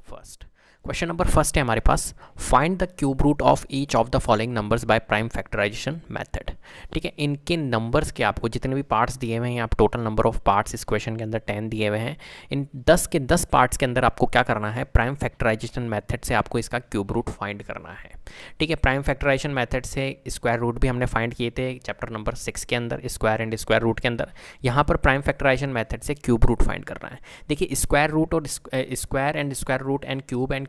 First. Question number first है हमारे पास, find the cube root of each of the following numbers by prime factorisation method. ठीक है, इनके नंबर्स के आपको जितने भी पार्ट्स दिए हुए हैं, आप टोटल नंबर ऑफ पार्ट्स इस क्वेश्चन के अंदर 10 दिए हुए हैं। इन 10 के 10 पार्ट्स के अंदर आपको क्या करना है, प्राइम फैक्टराइजेशन मेथड से आपको इसका क्यूब रूट फाइंड करना है। ठीक है, प्राइम फैक्टराइजेशन मेथड से स्क्वायर रूट भी हमने फाइंड किए थे चैप्टर नंबर 6 के अंदर, स्क्वायर एंड स्क्वायर रूट के अंदर। यहाँ पर प्राइम फैक्टराइजेशन मेथड से क्यूब रूट फाइंड करना है। देखिए, स्क्वायर रूट और square and square root and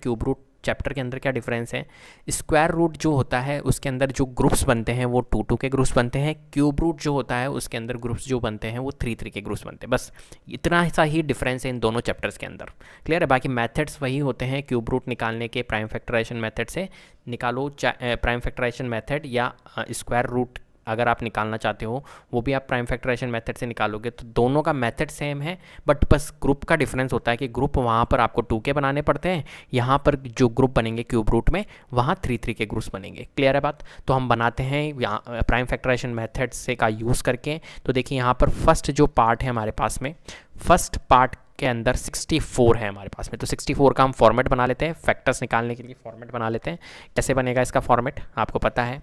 cube root chapter के अंदर क्या डिफरेंस है। स्क्वायर रूट जो होता है उसके अंदर जो ग्रुप्स बनते हैं वो 2 के ग्रुप्स बनते हैं। क्यूब रूट जो होता है उसके अंदर ग्रुप्स जो बनते हैं वो 3 के ग्रुप्स बनते हैं। बस इतना सा ही डिफरेंस है इन दोनों चैप्टर्स के अंदर। क्लियर है, बाकी मेथड्स वही होते हैं। क्यूब रूट निकालने के प्राइम फैक्टराइजेशन मेथड से निकालो, प्राइम फैक्टराइजेशन मेथड या स्क्वायर रूट अगर आप निकालना चाहते हो वो भी आप प्राइम फैक्टराइजेशन मेथड से निकालोगे। तो दोनों का मेथड सेम है, बट बस ग्रुप का डिफरेंस होता है कि ग्रुप वहाँ पर आपको 2 के बनाने पड़ते हैं, यहाँ पर जो ग्रुप बनेंगे क्यूब रूट में वहाँ 3 के ग्रुप्स बनेंगे। क्लियर है बात। तो हम बनाते हैं यहाँ प्राइम फैक्टराइजेशन मेथड से का यूज़ करके। तो देखिए यहाँ पर फर्स्ट जो पार्ट है हमारे पास में, फर्स्ट पार्ट के अंदर 64 है हमारे पास में। तो 64 का हम फॉर्मेट बना लेते हैं, फैक्टर्स निकालने के लिए फॉर्मेट बना लेते हैं। कैसे बनेगा इसका फॉर्मेट आपको पता है।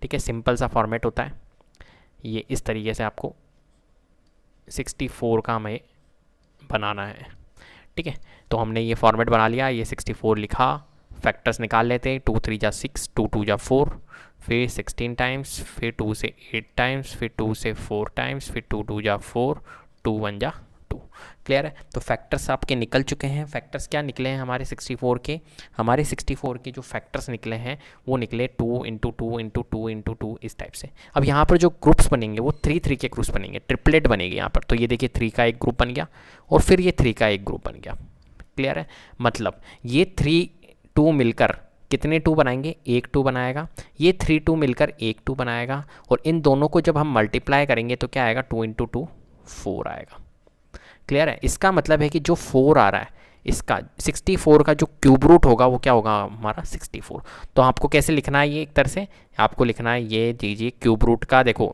ठीक है, सिंपल सा फॉर्मेट होता है ये, इस तरीके से आपको 64 का हमें बनाना है। ठीक है, तो हमने ये फॉर्मेट बना लिया, ये 64 लिखा, फैक्टर्स निकाल लेते हैं। 2 3 जा 6, 2 2 जा 4, फिर 16 टाइम्स, फिर 2 से 8 टाइम्स, फिर 2 से 4 टाइम्स, फिर 2 2 जा 4, 2 1 जा 2। क्लियर है। तो फैक्टर्स आपके निकल चुके हैं। फैक्टर्स क्या निकले हैं हमारे 64 के, हमारे 64 के जो फैक्टर्स निकले हैं वो निकले 2 इंटू 2 इंटू 2 इंटू 2 इस टाइप से। अब यहाँ पर जो ग्रुप्स बनेंगे वो 3 के ग्रुप्स बनेंगे, ट्रिपलेट बनेगी यहाँ पर। तो ये देखिए 3 का एक ग्रुप बन गया और फिर ये 3 का एक ग्रुप बन गया। क्लियर है, मतलब ये 3 2 मिलकर कितने 2 बनाएंगे, एक 2 बनाएगा। ये 3 2 मिलकर एक 2 बनाएगा और इन दोनों को जब हम मल्टीप्लाई करेंगे तो क्या आएगा, 2 इंटू 2 4 आएगा। क्लियर है, इसका मतलब है कि जो 4 आ रहा है इसका 64 का जो क्यूब रूट होगा वो क्या होगा हमारा 64। तो आपको कैसे लिखना है, ये एक तरह से आपको लिखना है, ये दीजिए क्यूब रूट का। देखो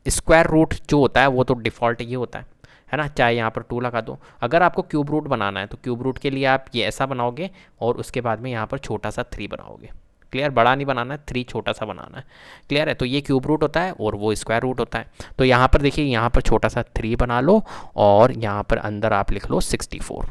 स्क्वायर रूट जो होता है वो तो डिफ़ॉल्ट ये होता है ना, चाहे यहाँ पर 2 लगा दो। अगर आपको क्यूब रूट बनाना है तो क्यूब रूट के लिए आप ये ऐसा बनाओगे और उसके बाद में यहाँ पर छोटा सा 3 बनाओगे। क्लियर, बड़ा नहीं बनाना है, 3 छोटा सा बनाना है। क्लियर है, तो ये क्यूब रूट होता है और वो स्क्वायर रूट होता है। तो यहाँ पर देखिए, यहाँ पर छोटा सा 3 बना लो और यहाँ पर अंदर आप लिख लो 64।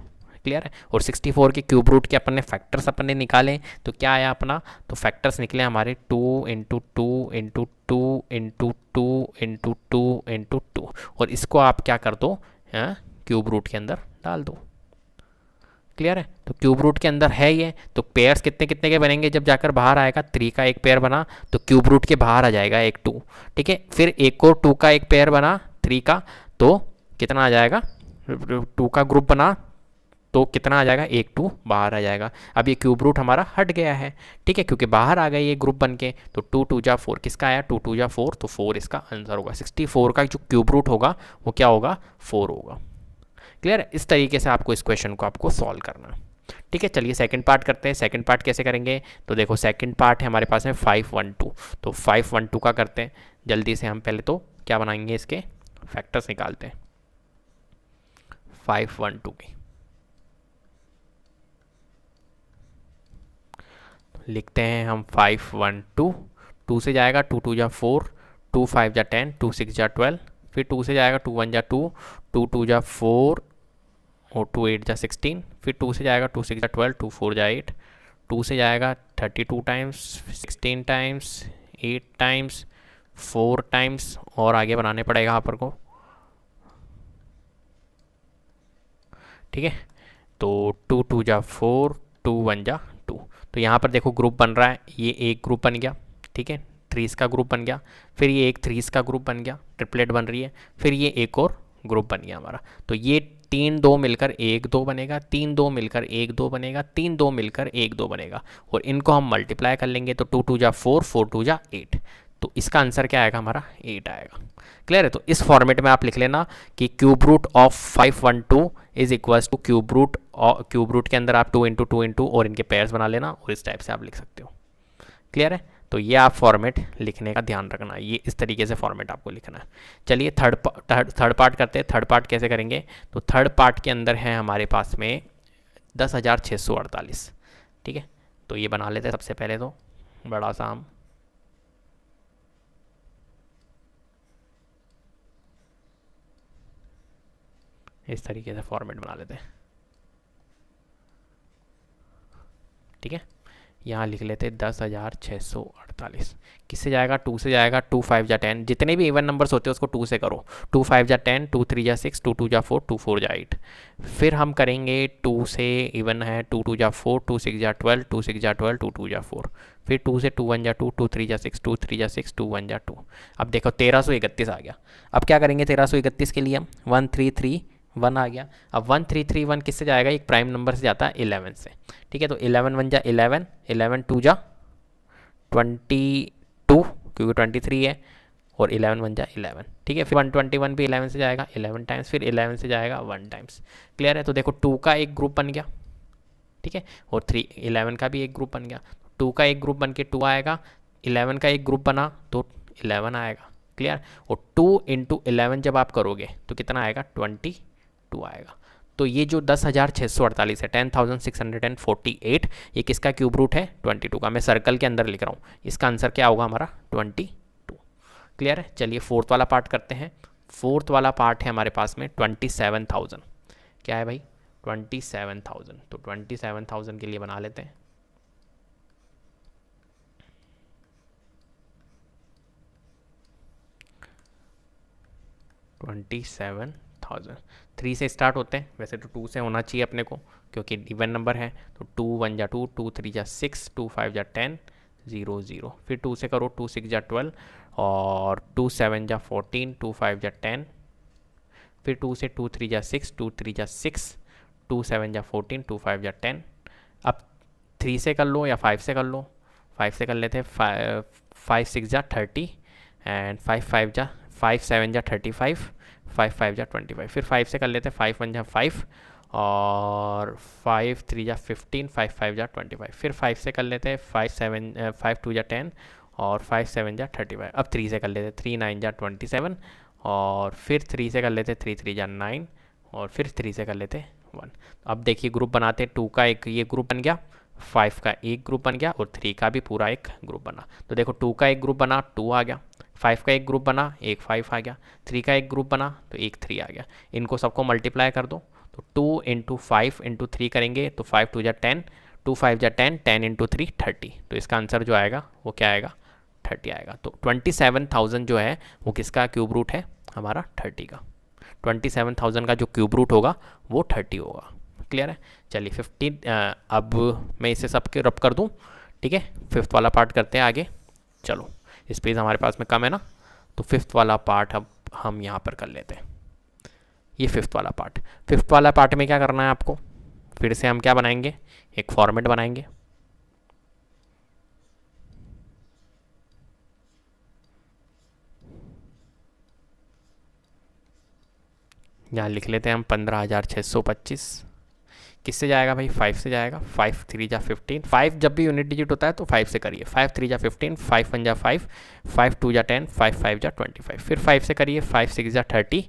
क्लियर है, और 64 के क्यूब रूट के अपन ने फैक्टर्स अपन ने निकाले तो क्या आया अपना, तो फैक्टर्स निकले हमारे 2 into 2 into 2 into 2 into 2 into 2, और इसको आप क्या कर दो, क्यूब रूट के अंदर डाल दो। क्लियर है, तो क्यूब रूट के अंदर है ये। तो पेयर्स कितने कितने के बनेंगे, जब जाकर बाहर आएगा 3 का एक पेयर बना तो क्यूब रूट के बाहर आ जाएगा एक 2। ठीक है, फिर एक और 2 का एक पेयर बना 3 का, तो कितना आ जाएगा, 2 का ग्रुप बना तो कितना आ जाएगा, एक 2 बाहर आ जाएगा। अब ये क्यूब रूट हमारा हट गया है। ठीक है, क्योंकि बाहर आ गए ये ग्रुप बन के। तो 2 2 जा 4 किसका आया, 2 2 जा 4, तो 4 इसका आंसर होगा। 64 का जो क्यूब रूट होगा वो क्या होगा, 4 होगा। क्लियर है, इस तरीके से आपको इस क्वेश्चन को आपको सॉल्व करना। ठीक है, चलिए सेकंड पार्ट करते हैं। सेकंड पार्ट कैसे करेंगे, तो देखो सेकंड पार्ट है हमारे पास में 512। तो 512 का करते हैं जल्दी से। हम पहले तो क्या बनाएंगे, इसके फैक्टर्स निकालते हैं 512 की। लिखते हैं हम 512, 2 से जाएगा 2 2 जा 4, 2 5 जा 10, 2 6 जा 12, फिर 2 से जाएगा 2 1 जा 2, 2 2 जा 4 और 2 8 जा 16, फिर 2 से जाएगा 2 6 जा 12, 2 4 जा 8, 2 से जाएगा 32 टाइम्स, 16 टाइम्स, 8 टाइम्स, 4 टाइम्स, और आगे बनाने पड़ेगा आप को। ठीक है, तो 2 2 जा 4, 2 1 जा 2। तो यहाँ पर देखो ग्रुप बन रहा है, ये एक ग्रुप बन गया। ठीक है, 3 का ग्रुप बन गया, फिर ये एक 3 का ग्रुप बन गया, ट्रिपलेट बन रही है, फिर ये एक और ग्रुप बन गया हमारा। तो ये 3 2 मिलकर 1 2 बनेगा, 3 2 मिलकर 1 2 बनेगा, 3 2 मिलकर 1 2 बनेगा, और इनको हम मल्टीप्लाई कर लेंगे तो 2 2 जा 4, 4 2 जा 8। तो इसका आंसर क्या आएगा हमारा, 8 आएगा। क्लियर है, तो इस फॉर्मेट में आप लिख लेना कि cube root of 512 is equals to cube root के अंदर आप 2 इंटू 2 इंटू और इनके पेयर्स बना लेना, और इस टाइप से आप लिख सकते हो। क्लियर है, तो ये आप फॉर्मेट लिखने का ध्यान रखना, ये इस तरीके से फॉर्मेट आपको लिखना है। चलिए थर्ड पार्ट करते हैं। थर्ड पार्ट कैसे करेंगे, तो थर्ड पार्ट के अंदर है हमारे पास में 10,648। ठीक है, तो ये बना लेते हैं सबसे पहले तो बड़ा सा हम इस तरीके से फॉर्मेट बना लेते हैं। ठीक है, यहाँ लिख लेते 10,648। किससे जाएगा? 2 से जाएगा। 2 5 जा 10, जितने भी इवन नंबर्स होते हैं उसको 2 से करो। 2 5 जा 10, 2 3 जा 6, 2 2 जा 4, 2 4 जा 8। फिर हम करेंगे 2 से इवन है 2 2 जा 4, 2 6 जा 12, 2 6 जा 12, 2 2 जा 4। फिर 2 से 2 1 जा 2, 2 3 जा 6, 2 3 जा 6, 2 1 जा 2। अब देखो 1331 आ गया। अब क्या करेंगे 1331 के लिए हम 1331 आ गया। अब 1331 किससे जाएगा? एक प्राइम नंबर से जाता है 11 से। ठीक है, तो 11 1 जा 11, 11 2 जा 22 क्योंकि 23 है, और 11 1 जा 11। ठीक है, फिर 121 भी 11 से जाएगा 11 टाइम्स, फिर 11 से जाएगा 1 टाइम्स। क्लियर है? तो देखो 2 का एक ग्रुप बन गया। ठीक है, और 11 का भी एक ग्रुप बन गया। 2 का एक ग्रुप बन के 2 आएगा, 11 का एक ग्रुप बना तो 11 आएगा। क्लियर? और 2 इंटू 11 जब आप करोगे तो कितना आएगा? 22 आएगा। तो ये जो 10,648 है, 10,648, ये किसका क्यूब रूट है? 22 का। मैं सर्कल के अंदर लिख रहा हूँ, इसका आंसर क्या होगा हमारा? 22। क्लियर है? चलिए फोर्थ वाला पार्ट करते हैं। फोर्थ वाला पार्ट है हमारे पास में 27,000। क्या है भाई? 27,000। तो 27,000 के लिए बना लेते हैं। $27,000 3 से स्टार्ट होते हैं, वैसे तो 2 से होना चाहिए अपने को क्योंकि इवन नंबर है। तो 2 1 जा 2, 2 3 जा 6, 2 5 जा 10, 0 0। फिर 2 से करो, 2 6 जा 12, और 2 7 जा 14, 2 5 जा 10। फिर 2 से 2 3 जा 6, 2 3 जा 6, 2 7 जा 14, 2 5 जा 10। अब 3 से कर लो या 5 से कर लो। 5 से कर लेते हैं। 5 6 जा 30, एंड 5 7 जा 35, 5 5 जा 25। फिर 5 से कर लेते हैं। 5 1 जा 5, और 5 3 जा 15, 5 5 जा 25। फिर 5 से कर लेते हैं। 5 2 जा 10, और 5 7 जा 35। अब 3 से कर लेते हैं। 3 9 जा 27, और फिर 3 से कर लेते हैं। 3 3 जा 9, और फिर 3 से कर लेते हैं 1। अब देखिए ग्रुप बनाते हैं। 2 का एक ये ग्रुप बन गया, 5 का एक ग्रुप बन गया, और 3 का भी पूरा एक ग्रुप बना। तो देखो 2 का एक ग्रुप बना, 2 आ गया। 5 का एक ग्रुप बना, एक 5 आ गया। 3 का एक ग्रुप बना तो एक 3 आ गया। इनको सबको मल्टीप्लाई कर दो, तो 2 इंटू 5 इंटू 3 करेंगे तो 5 2 जा 10, 2 5 जा 10, 10 इंटू 3 30। तो इसका आंसर जो आएगा वो क्या आएगा? 30 आएगा। तो 27,000 जो है वो किसका क्यूब रूट है? हमारा 30 का। 27,000 का जो क्यूब रूट होगा वो 30 होगा। क्लियर है? चलिए 15। अब मैं इसे सबके रब कर दूं। ठीक है, फिफ्थ वाला पार्ट करते हैं आगे। चलो, स्पेस हमारे पास में कम है ना, तो फिफ्थ वाला पार्ट अब हम यहाँ पर कर लेते हैं। ये फिफ्थ वाला पार्ट। फिफ्थ वाला पार्ट में क्या करना है आपको? फिर से हम क्या बनाएंगे? एक फॉर्मेट बनाएंगे। यहाँ लिख लेते हैं हम 15,625। किससे जाएगा भाई? 5 से जाएगा। 5 3 जा 15। 5 जब भी यूनिट डिजिट होता है तो 5 से करिए। 5 3 जा 15, 5 1 जा 5, 5 2 जा 10, 5 5 जा 25। फिर 5 से करिए। 5 6 जा 30,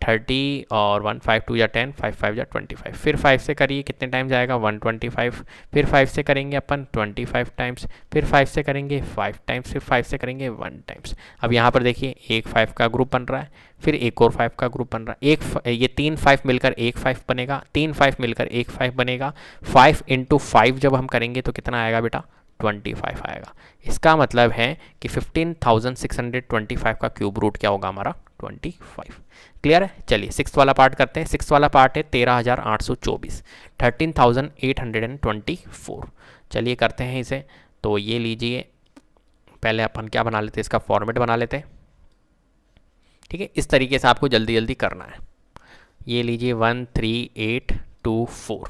30 और 1, 5 2 जा 10, 5 5 जा 25। फिर 5 से करिए, कितने टाइम जाएगा? 125। फिर 5 से करेंगे अपन 25 टाइम्स। फिर 5 से करेंगे 5 टाइम्स। फिर 5 से करेंगे 1 टाइम्स। अब यहाँ पर देखिए एक 5 का ग्रुप बन रहा है, फिर एक और 5 का ग्रुप बन रहा है। ये 3 5 मिलकर एक 5 बनेगा, 3 5 मिलकर एक 5 बनेगा। 5 इंटू 5 जब हम करेंगे तो कितना आएगा बेटा? 25 आएगा। इसका मतलब है कि 15,625 का क्यूब रूट क्या होगा हमारा? 25। क्लियर है? चलिए सिक्स वाला पार्ट करते हैं। सिक्स वाला पार्ट है 13,824, 13,824। चलिए करते हैं इसे। तो ये लीजिए, पहले अपन क्या बना लेते हैं? इसका फॉर्मेट बना लेते हैं। ठीक है, इस तरीके से आपको जल्दी जल्दी करना है। ये लीजिए 13824।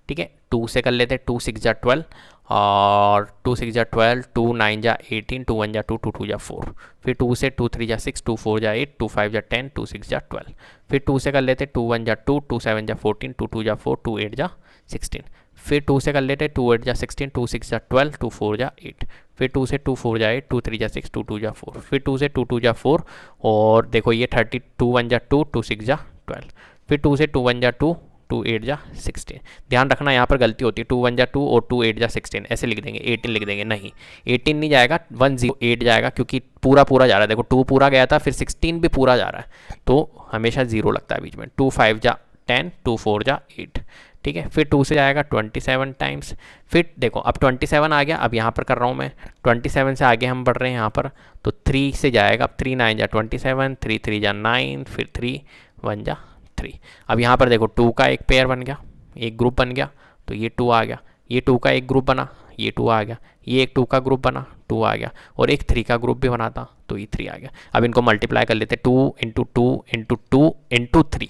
ठीक है, 2 से कर लेते हैं। 2 6 जा 12, और 2 6 जा 12, 2 9 जा 18, 2 1 जा 2, 2 2 जा 4। फिर 2 से 2 3 जा 6, 2 4 जा 8, 2 5 जा 10, 2 6 जा 12। फिर 2 से कर लेते 2 1 जा 2, 2 7 जा 14, 2 2 जा 4, 2 8 जा 16। फिर 2 से कर लेते 2 8 जा 16, 2 6 जा 12, 2 4 जा 8। फिर 2 से 2 4 जा 8, 2 3 जा 6, 2 2 जा 4। फिर 2 से 2 2 जा 4, और देखो ये 30, 2 1 जा 2, 2 6 जा 12। फिर 2 से 2 1 जा 2, टू एट जा 16। ध्यान रखना यहाँ पर गलती होती है, 2 1 जा 2 और 2 8 जा 16 ऐसे लिख देंगे, 18 लिख देंगे, नहीं 18 नहीं जाएगा, 108 जाएगा, क्योंकि पूरा पूरा जा रहा है। देखो 2 पूरा गया था, फिर 16 भी पूरा जा रहा है, तो हमेशा 0 लगता है बीच में। 2 5 जा 10, 2 4 जा 8, ठीक है। फिर 2 से जाएगा 27 टाइम्स। फिर देखो अब 27 आ गया, अब यहाँ पर कर रहा हूँ मैं 27 से आगे हम बढ़ रहे हैं यहाँ पर, तो 3 से जाएगा, अब 3 9 जा 27, 3 3 जा 9, फिर 3 1 जा 3। अब यहाँ पर देखो 2 का एक पेयर बन गया, एक ग्रुप बन गया, तो ये 2 आ गया, ये 2 का एक ग्रुप बना, ये 2 आ गया, ये एक 2 का ग्रुप बना, 2 आ गया, और एक 3 का ग्रुप भी बना था, तो ये 3 आ गया। अब इनको मल्टीप्लाई कर लेते, 2 इंटू 2 इंटू 2 इंटू 3,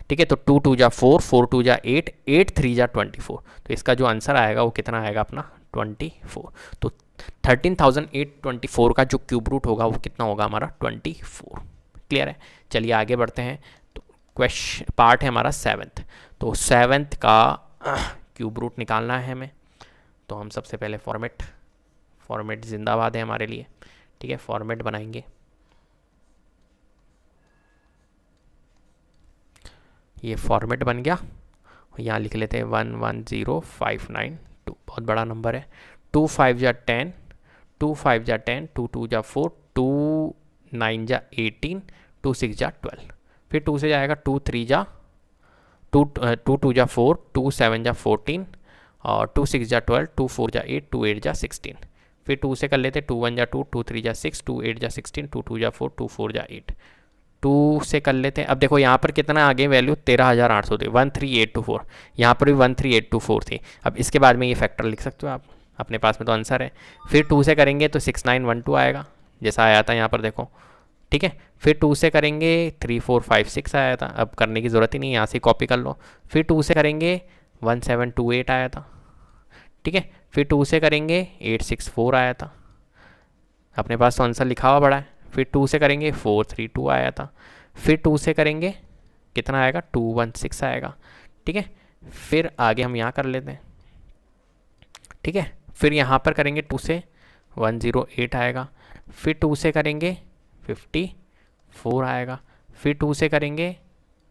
ठीक है। तो 2 2 जा 4, 4 2 जा 8, 8 3 जा 24। तो इसका जो आंसर आएगा वो कितना आएगा अपना 24। तो 13,824 का जो क्यूब रूट होगा वो कितना होगा हमारा 24। क्लियर है। चलिए आगे बढ़ते हैं। तो क्वेश्चन पार्ट है हमारा 7th। तो 7th का क्यूब रूट निकालना है हमें। तो हम सबसे पहले फॉर्मेट जिंदाबाद है हमारे लिए, ठीक है। फॉर्मेट बनाएंगे, ये फॉर्मेट बन गया। यहाँ लिख लेते हैं 110592, बहुत बड़ा नंबर है। 2 5 जा 10, 2 5 जा 10, 2 2 जा 4, 2 9 जा 18, 2 6 जा 12। फिर 2 से जाएगा 2 3 जा 2 2 जा 4, 2 7 जा 14, और 2 6 जा 12, 2 4 जा 8, 2 8 जा 16। फिर 2 से कर लेते 2 1 जा 2, 2 3 जा 6, 2 8 जा 16, 2 2 जा 4, 2 4 जा 8। 2 से कर लेते हैं। अब देखो यहाँ पर कितना आगे वैल्यू 13,800 थी, 13824। यहाँ पर भी 13824 थी। अब इसके बाद में ये फैक्टर लिख सकते हो आप, अपने पास में तो आंसर है। फिर 2 से करेंगे तो 6912 आएगा, जैसा आया था यहाँ पर देखो, ठीक है। फिर 2 से करेंगे 3456 आया था, अब करने की ज़रूरत ही नहीं, यहाँ से कॉपी कर लो। फिर 2 से करेंगे 1728 आया था, ठीक है। फिर 2 से करेंगे 864 आया था, अपने पास तो आंसर लिखा हुआ बड़ा है। फिर 2 से करेंगे 432 आया था। फिर 2 से करेंगे कितना आएगा 216 आएगा, ठीक है। फिर आगे हम यहाँ कर लेते हैं, ठीक है। फिर यहाँ पर करेंगे 2 से 108 आएगा। फिर 2 से करेंगे 54 आएगा। फिर 2 से करेंगे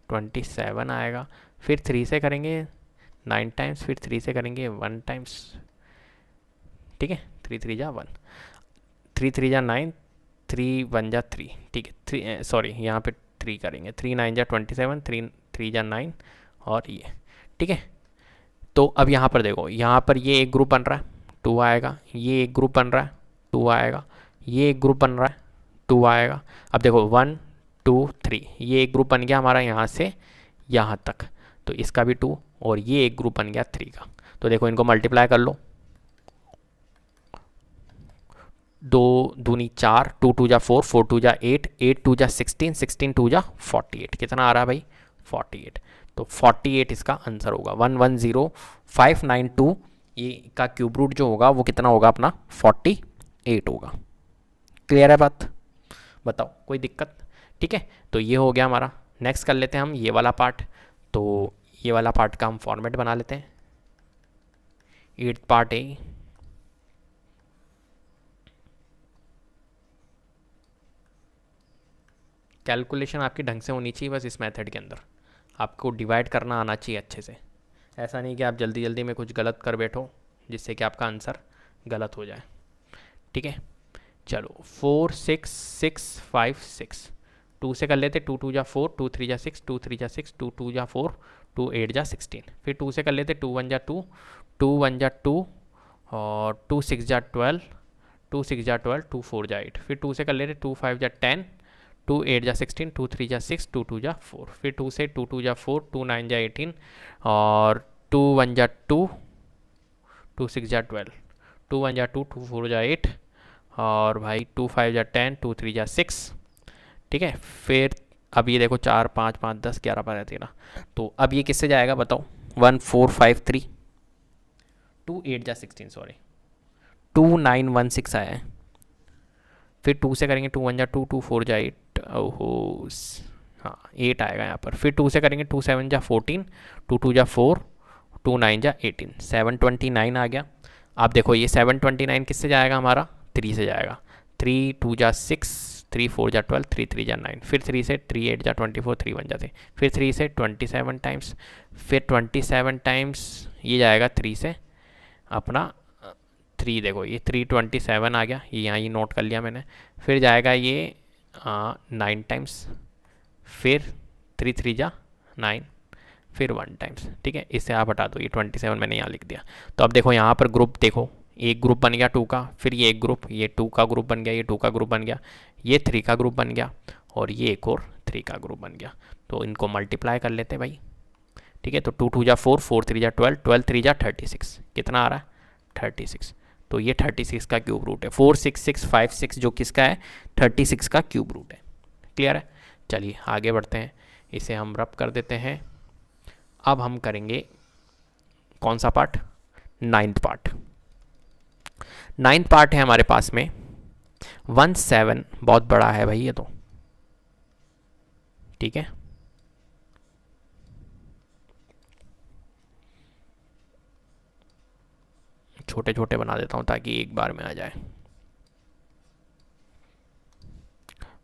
27 आएगा। फिर 3 से करेंगे 9 टाइम्स, फिर 3 से करेंगे 1 टाइम्स, ठीक है। 3 3 जा 1, 3 3 जा 9, 3 1 जा 3, ठीक है। 3 सॉरी यहाँ पे 3 करेंगे, 3 9 जा 27, 3 3 जा 9, और ये, ठीक है। तो अब यहाँ पर देखो, यहाँ पर ये एक ग्रुप बन रहा है, 2 आएगा, ये एक ग्रुप बन रहा है, 2 आएगा, ये एक ग्रुप बन रहा है, 2 आएगा। अब देखो 1 2 3, ये एक ग्रुप बन गया हमारा यहाँ से यहाँ तक, तो इसका भी 2, और ये एक ग्रुप बन गया 3 का। तो देखो इनको मल्टीप्लाई कर लो, 2 दूनी 4, 2 2 जा 4, 4 2 जा 8, 8 2 जा 16, 16 2 जा 48। कितना आ रहा है भाई 48। तो 48 इसका आंसर होगा। 110592 ये का क्यूब रूट जो होगा वो कितना होगा अपना 48 होगा। क्लियर है बात, बताओ कोई दिक्कत, ठीक है। तो ये हो गया हमारा। नेक्स्ट कर लेते हैं हम ये वाला पार्ट। तो ये वाला पार्ट का हम फॉर्मेट बना लेते हैं। 8th पार्ट है, कैलकुलेशन आपकी ढंग से होनी चाहिए बस। इस मेथड के अंदर आपको डिवाइड करना आना चाहिए अच्छे से, ऐसा नहीं कि आप जल्दी जल्दी में कुछ गलत कर बैठो जिससे कि आपका आंसर गलत हो जाए, ठीक है। चलो 4 6 6 5 6, 2 से कर लेते, 2 2 जा 4, 2 3 जा 6, 2 3 जा 6, 2 2 जा 4, 2 8 जा 16। फिर 2 से कर लेते 2 1 जा 2, 2 1 जा 2, और 2 6 जा 12, 2 6 जा 12, 2 4 जा 8। फिर 2 से कर लेते 2 5 जा 10, 2 8 जा 16, 2 3 जा 6, 2 2 जा 4। फिर 2 से 2 2 जा 4, 2 9 जा 18, और 2 1 जा 2, 2 6 जा 12, 2 1 जा 2, 2 4 जा 8, और भाई 2 5 जा 10, 2 3 जा 6, ठीक है। फिर अब ये देखो 4 5 5 10 11 12 13। तो अब ये किससे जाएगा बताओ 1453, 2 8 जा 16 सॉरी 2916 आया है। फिर 2 से करेंगे 2 1 जा 2, 2 4 जा 8, ओहो हाँ 8 आएगा यहाँ पर। फिर 2 से करेंगे 2 7 जा 14, 2 2 जा 4, 2 9 जा 18, 729 आ गया। अब देखो ये 729 किससे जाएगा हमारा 3 से जाएगा, 3 2 जा 6, 4 जा 12, 3 3 जा 9, फिर 3 से 3 8 जा 24, 3 1 जा 3, फिर 3 से 27 टाइम्स, फिर 27 टाइम्स ये जाएगा 3 से अपना 3, देखो ये 327 आ गया, ये यहाँ ये नोट कर लिया मैंने। फिर जाएगा ये 9 टाइम्स, फिर 3 3 जा 9, फिर 1 टाइम्स। ठीक है, इससे आप हटा दो, ये 27 मैंने यहाँ लिख दिया। तो अब देखो यहाँ पर ग्रुप देखो, एक ग्रुप बन गया 2 का, फिर ये एक ग्रुप, ये 2 का ग्रुप बन गया, ये 2 का ग्रुप बन गया, ये 3 का ग्रुप बन गया, और ये एक और 3 का ग्रुप बन गया। तो इनको मल्टीप्लाई कर लेते हैं भाई। ठीक है, तो 2 2 जा 4, 4 3 जा 12, 12 3 जा 36, कितना आ रहा है 36। तो ये 36 का क्यूब रूट है। 4 6 6 5 6 जो किसका है 36 का क्यूब रूट है। क्लियर है। चलिए आगे बढ़ते हैं, इसे हम रब कर देते हैं। अब हम करेंगे कौन सा part, 9th part. 9th part है हमारे पास में 17, बहुत बड़ा है भाई ये तो। ठीक है, छोटे छोटे बना देता हूं ताकि एक बार में आ जाए।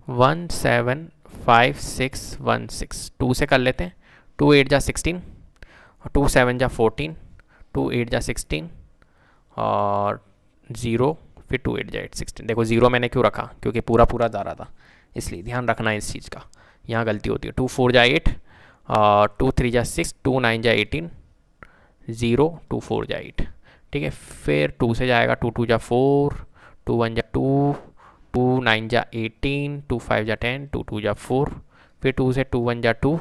175616, 2 से कर लेते हैं। 2 8 जा 16, 2 7 जा 14, 2 8 जा 16 और 0, फिर 2 8 जा 8 16। देखो 0 मैंने क्यों रखा, क्योंकि पूरा पूरा जा रहा था, इसलिए ध्यान रखना है इस चीज़ का, यहाँ गलती होती है। 2 4 जा 8 और 2 3 जा 6, 2 9 जा 18, 0 2 4 जा 8। ठीक है, फिर 2 से जाएगा 2 2 जा 4, 2 1 जा 2, 2 9 जा 18, 2 5 जा 10, 2 2 जा 4, फिर 2 से 2 1 जा 2,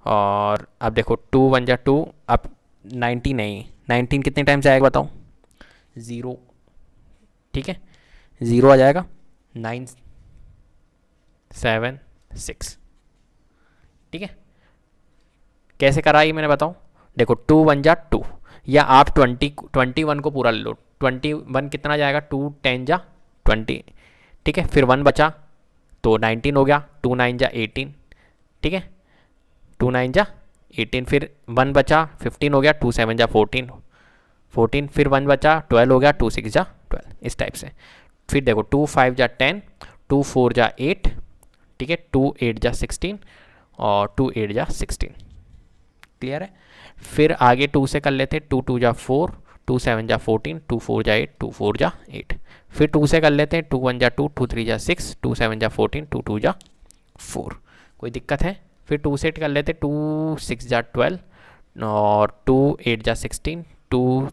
और अब देखो 2 1 जा 2, अब 19 नहीं, 19 कितने टाइम जाएगा बताओ, 0। ठीक है, 0 आ जाएगा, 9 7 6। ठीक है, कैसे करा ये मैंने बताऊँ, देखो 2 1 जा 2, या आप 21 को पूरा ले लो। 21 कितना जाएगा, 2 10 जा 20। ठीक है, फिर 1 बचा तो 19 हो गया, 2 9 जा 18। ठीक है, 2 9 जा 18, फिर 1 बचा 15 हो गया, 2 7 जा 14, 14, फिर 1 बचा 12 हो गया, 2 6 जा 12, इस टाइप से। फिर देखो 2 5 जा 10, 2 4 जा 8, ठीक है, 2 8 जा 16 और 2 8 जा 16। क्लियर है। फिर आगे 2 से कर लेते, 2 2 जा 4, 2 7 जा 14, 2 4 जा 8, 2 4 जा 8। फिर 2 से कर लेते हैं, 2 1 जा 2, 2 3 जा 6, 2 7 जा 14, 2 2 जा 4। कोई दिक्कत है। फिर 2 से कर लेते, 2 6 जा 12 और 2 8 जा 16, 2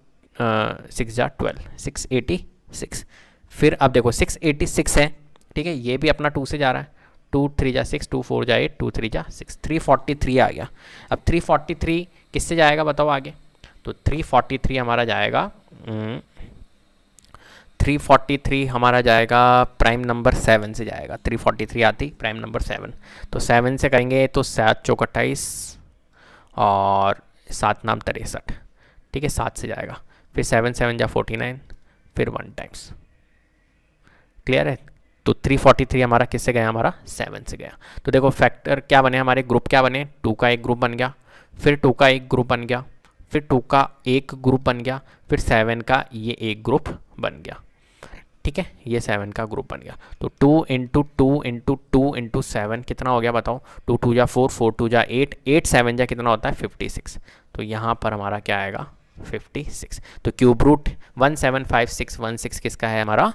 6 जा 12, 686। फिर अब देखो 686 है, ठीक है, ये भी अपना 2 से जा रहा है, 2 3 जा 6, 2 4 जा 8, 2 3 जा 6, 343 आ गया। अब 343 किससे जाएगा बताओ आगे, तो 343 हमारा जाएगा 343 हमारा जाएगा प्राइम नंबर 7 से जाएगा। 343 आती प्राइम नंबर 7, तो 7 से करेंगे तो 7 चौक 28 और 7 नाम 63। ठीक है, 7 से जाएगा, फिर 7 7 जा 49, फिर 1 टाइम्स। क्लियर है। तो 343 हमारा किससे गया, हमारा 7 से गया। तो देखो फैक्टर क्या बने हमारे, ग्रुप क्या बने, 2 का एक ग्रुप बन गया, फिर 2 का एक ग्रुप बन गया, फिर 2 का एक ग्रुप बन गया, फिर 7 का ये एक ग्रुप बन गया। ठीक है, ये 7 का ग्रुप बन गया। तो 2 इंटू 2 इंटू 2 इंटू 7 कितना हो गया बताओ, 2 2 जा 4, 4 2 जा 8, 8 7 जा कितना होता है 56। तो यहाँ पर हमारा क्या आएगा 56। तो क्यूब रूट 175616 किसका है, हमारा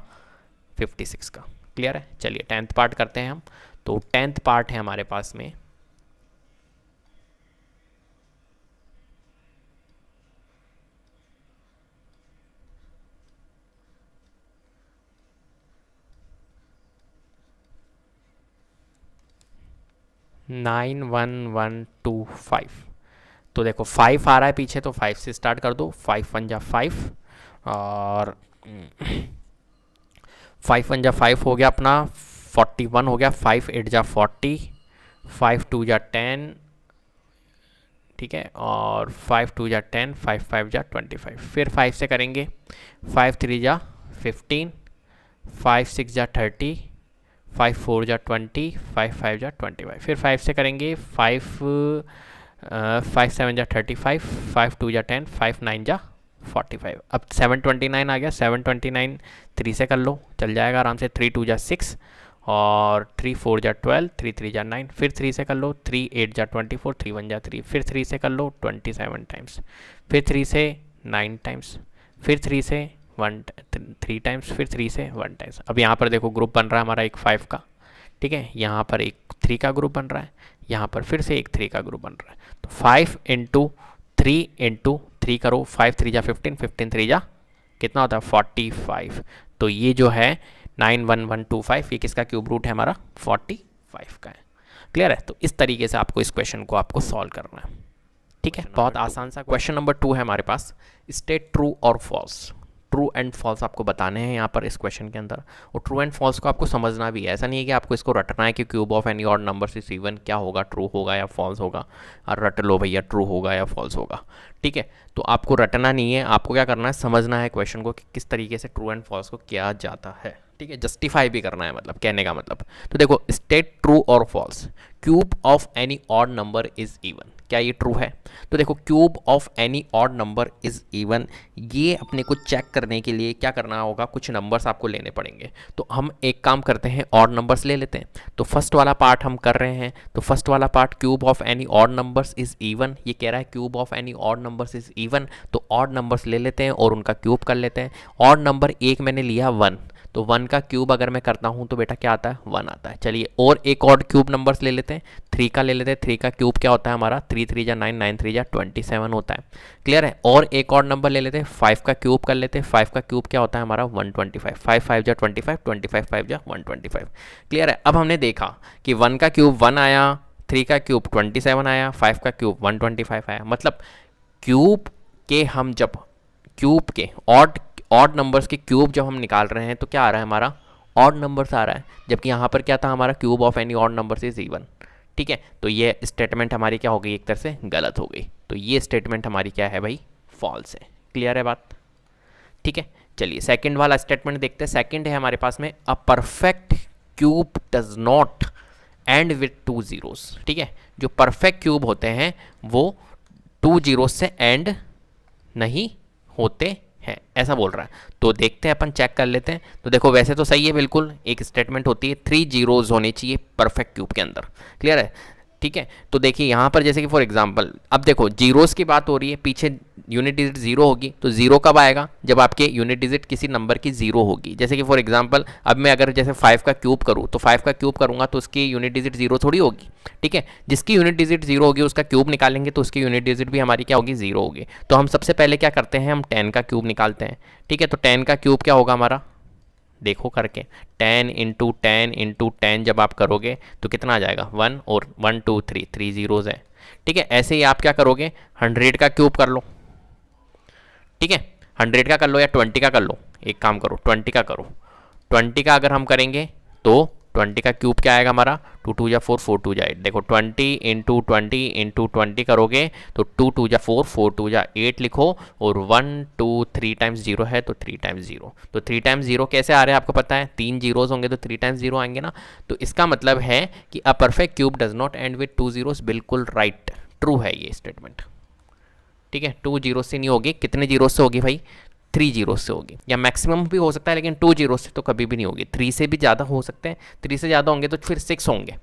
56 का। क्लियर है। चलिए 10th पार्ट करते हैं हम। तो 10th पार्ट है हमारे पास में 91125। तो देखो 5 आ रहा है पीछे, तो 5 से स्टार्ट कर दो। 5 1 जा 5 और 5 1 जा 5 हो गया अपना 41 हो गया, 5 8 जा 40, 5 2 जा 10, ठीक है, और 5 2 जा 10, 5 5 जा 25। फिर 5 से करेंगे, 5 3 जा 15, 5 6 जा 30, 5 4 जा 20, 5 5 जा 25। फिर 5 से करेंगे, 5 7 जा 35, 5 2 जा 10, 5 9 जा 45। अब 729 आ गया, 729 3 से कर लो, चल जाएगा आराम से। 3 2 जा 6 और 3 4 जा 12, 3 3 जा 9, फिर 3 से कर लो, 3 8 जा 24, 3 1 जा 3, फिर 3 से कर लो 27 टाइम्स, फिर 3 से 9 टाइम्स, फिर 3 से 3 टाइम्स, फिर 3 से 1 टाइम्स। अब यहाँ पर देखो ग्रुप बन रहा है हमारा एक 5 का, ठीक है, यहाँ पर एक 3 का ग्रुप बन रहा है, यहाँ पर फिर से एक 3 का ग्रुप बन रहा है। तो 5 इंटू 3 इंटू 3 करो, 5 3 जा 15, 15 3 जा कितना होता है 45। तो ये जो है 91125 ये किसका क्यूब रूट है हमारा 45 का है। क्लियर है। तो इस तरीके से आपको इस क्वेश्चन को आपको सॉल्व करना है। ठीक है, बहुत आसान सा क्वेश्चन नंबर 2 है हमारे पास। स्टेट ट्रू और फॉल्स, ट्रू एंड फॉल्स आपको बताने हैं यहाँ पर इस क्वेश्चन के अंदर, और ट्रू एंड फॉल्स को आपको समझना भी है। ऐसा नहीं है कि आपको इसको रटना है कि cube of any odd number is even क्या होगा, ट्रू होगा या फॉल्स होगा, और रट लो भैया ट्रू होगा या फॉल्स होगा। ठीक है, तो आपको रटना नहीं है, आपको क्या करना है समझना है क्वेश्चन को कि किस तरीके से ट्रू एंड फॉल्स को किया जाता है। ठीक है, जस्टिफाई भी करना है, मतलब कहने का मतलब। तो देखो स्टेट ट्रू और false, cube of any odd number is even, क्या ये ट्रू है? तो देखो cube of any odd number is even, ये अपने को चेक करने के लिए क्या करना होगा, कुछ नंबर्स आपको लेने पड़ेंगे। तो हम एक काम करते हैं, ऑड नंबर्स ले लेते हैं। तो फर्स्ट वाला पार्ट हम कर रहे हैं, तो फर्स्ट वाला part cube of any odd numbers is even, ये कह रहा है cube of any odd numbers is even, तो ऑड नंबर्स ले लेते हैं और उनका क्यूब कर लेते हैं। ऑड नंबर एक मैंने लिया 1, तो 1 का क्यूब अगर मैं करता हूं तो बेटा क्या आता है 1 आता है। चलिए और एक और क्यूब नंबर्स ले लेते हैं, 3 का ले लेते हैं। 3 का क्यूब क्या होता है हमारा 3 3 जा 9, 9 3 जा 27 होता है। क्लियर है। और एक और नंबर ले लेते हैं, 5 का क्यूब कर लेते हैं। 5 का क्यूब क्या होता है हमारा 125, 5 5 जा 25, 25 5 जा 125। क्लियर है। अब हमने देखा कि 1 का क्यूब 1 आया, 3 का क्यूब 27 आया, 5 का क्यूब 125 आया। मतलब क्यूब के हम जब क्यूब के ऑड नंबर्स के क्यूब जब हम निकाल रहे हैं तो क्या आ रहा है हमारा ऑड नंबर्स आ रहा है, जबकि यहाँ पर क्या था हमारा cube of any odd numbers is even. ठीक है, तो ये स्टेटमेंट हमारी क्या हो गई, एक तरह से गलत हो गई। तो ये स्टेटमेंट हमारी क्या है भाई, फॉल्स है। क्लियर है बात। ठीक है, चलिए सेकंड वाला स्टेटमेंट देखते हैं। सेकंड है हमारे पास में, अ perfect cube does not and with 2 zeros। ठीक है, जो परफेक्ट क्यूब होते हैं वो 2 zeros से एंड नहीं होते हैं, ऐसा बोल रहा है। तो देखते हैं, अपन चेक कर लेते हैं। तो देखो वैसे तो सही है बिल्कुल, एक स्टेटमेंट होती है 3 zeros होने चाहिए परफेक्ट क्यूब के अंदर। क्लियर है। ठीक है, तो देखिए यहाँ पर जैसे कि फॉर एग्जांपल अब देखो जीरोस की बात हो रही है, पीछे यूनिट डिजिट जीरो होगी, तो जीरो कब आएगा, जब आपके यूनिट डिजिट किसी नंबर की जीरो होगी। जैसे कि फॉर एग्जांपल अब मैं अगर जैसे 5 का क्यूब करूँ, तो 5 का क्यूब करूँगा तो उसकी यूनिट डिजिट जीरो थोड़ी होगी। ठीक है, जिसकी यूनिट डिजिट जीरो होगी उसका क्यूब निकालेंगे तो उसकी यूनिट डिजिट भी हमारी क्या होगी, जीरो होगी। तो हम सबसे पहले क्या करते हैं, हम 10 का क्यूब निकालते हैं। ठीक है, तो 10 का क्यूब क्या होगा हमारा, देखो करके 10 इंटू 10 इंटू 10 जब आप करोगे तो कितना आ जाएगा 1 और 1 2 3 3 zeros है। ठीक है, ऐसे ही आप क्या करोगे 100 का क्यूब कर लो। ठीक है, 100 का कर लो या 20 का कर लो, एक काम करो 20 का करो। 20 का अगर हम करेंगे तो 20 का क्यूब क्या आएगा हमारा 2 2 जा 4 4 2 जा 8। देखो 20 इंटू 20 इंटू 20 करोगे तो 2 2 जा 4 4 2 जा 8 लिखो, और 1 2 3 टाइम्स 0 है तो 3 टाइम्स 0। तो 3 टाइम्स 0 कैसे आ रहे हैं आपको पता है, 3 zeros होंगे तो 3 टाइम्स 0 आएंगे ना। तो इसका मतलब है कि अ perfect cube does not and with 2 zeros, बिल्कुल राइट, ट्रू है ये स्टेटमेंट। ठीक है, 2 zeros से नहीं होगी, कितने जीरो से होगी भाई 3 zeros से होगी, या मैक्सिमम भी हो सकता है लेकिन 2 zeros से तो कभी भी नहीं होगी। 3 से भी ज़्यादा हो सकते हैं, 3 से ज़्यादा होंगे तो फिर 6 होंगे।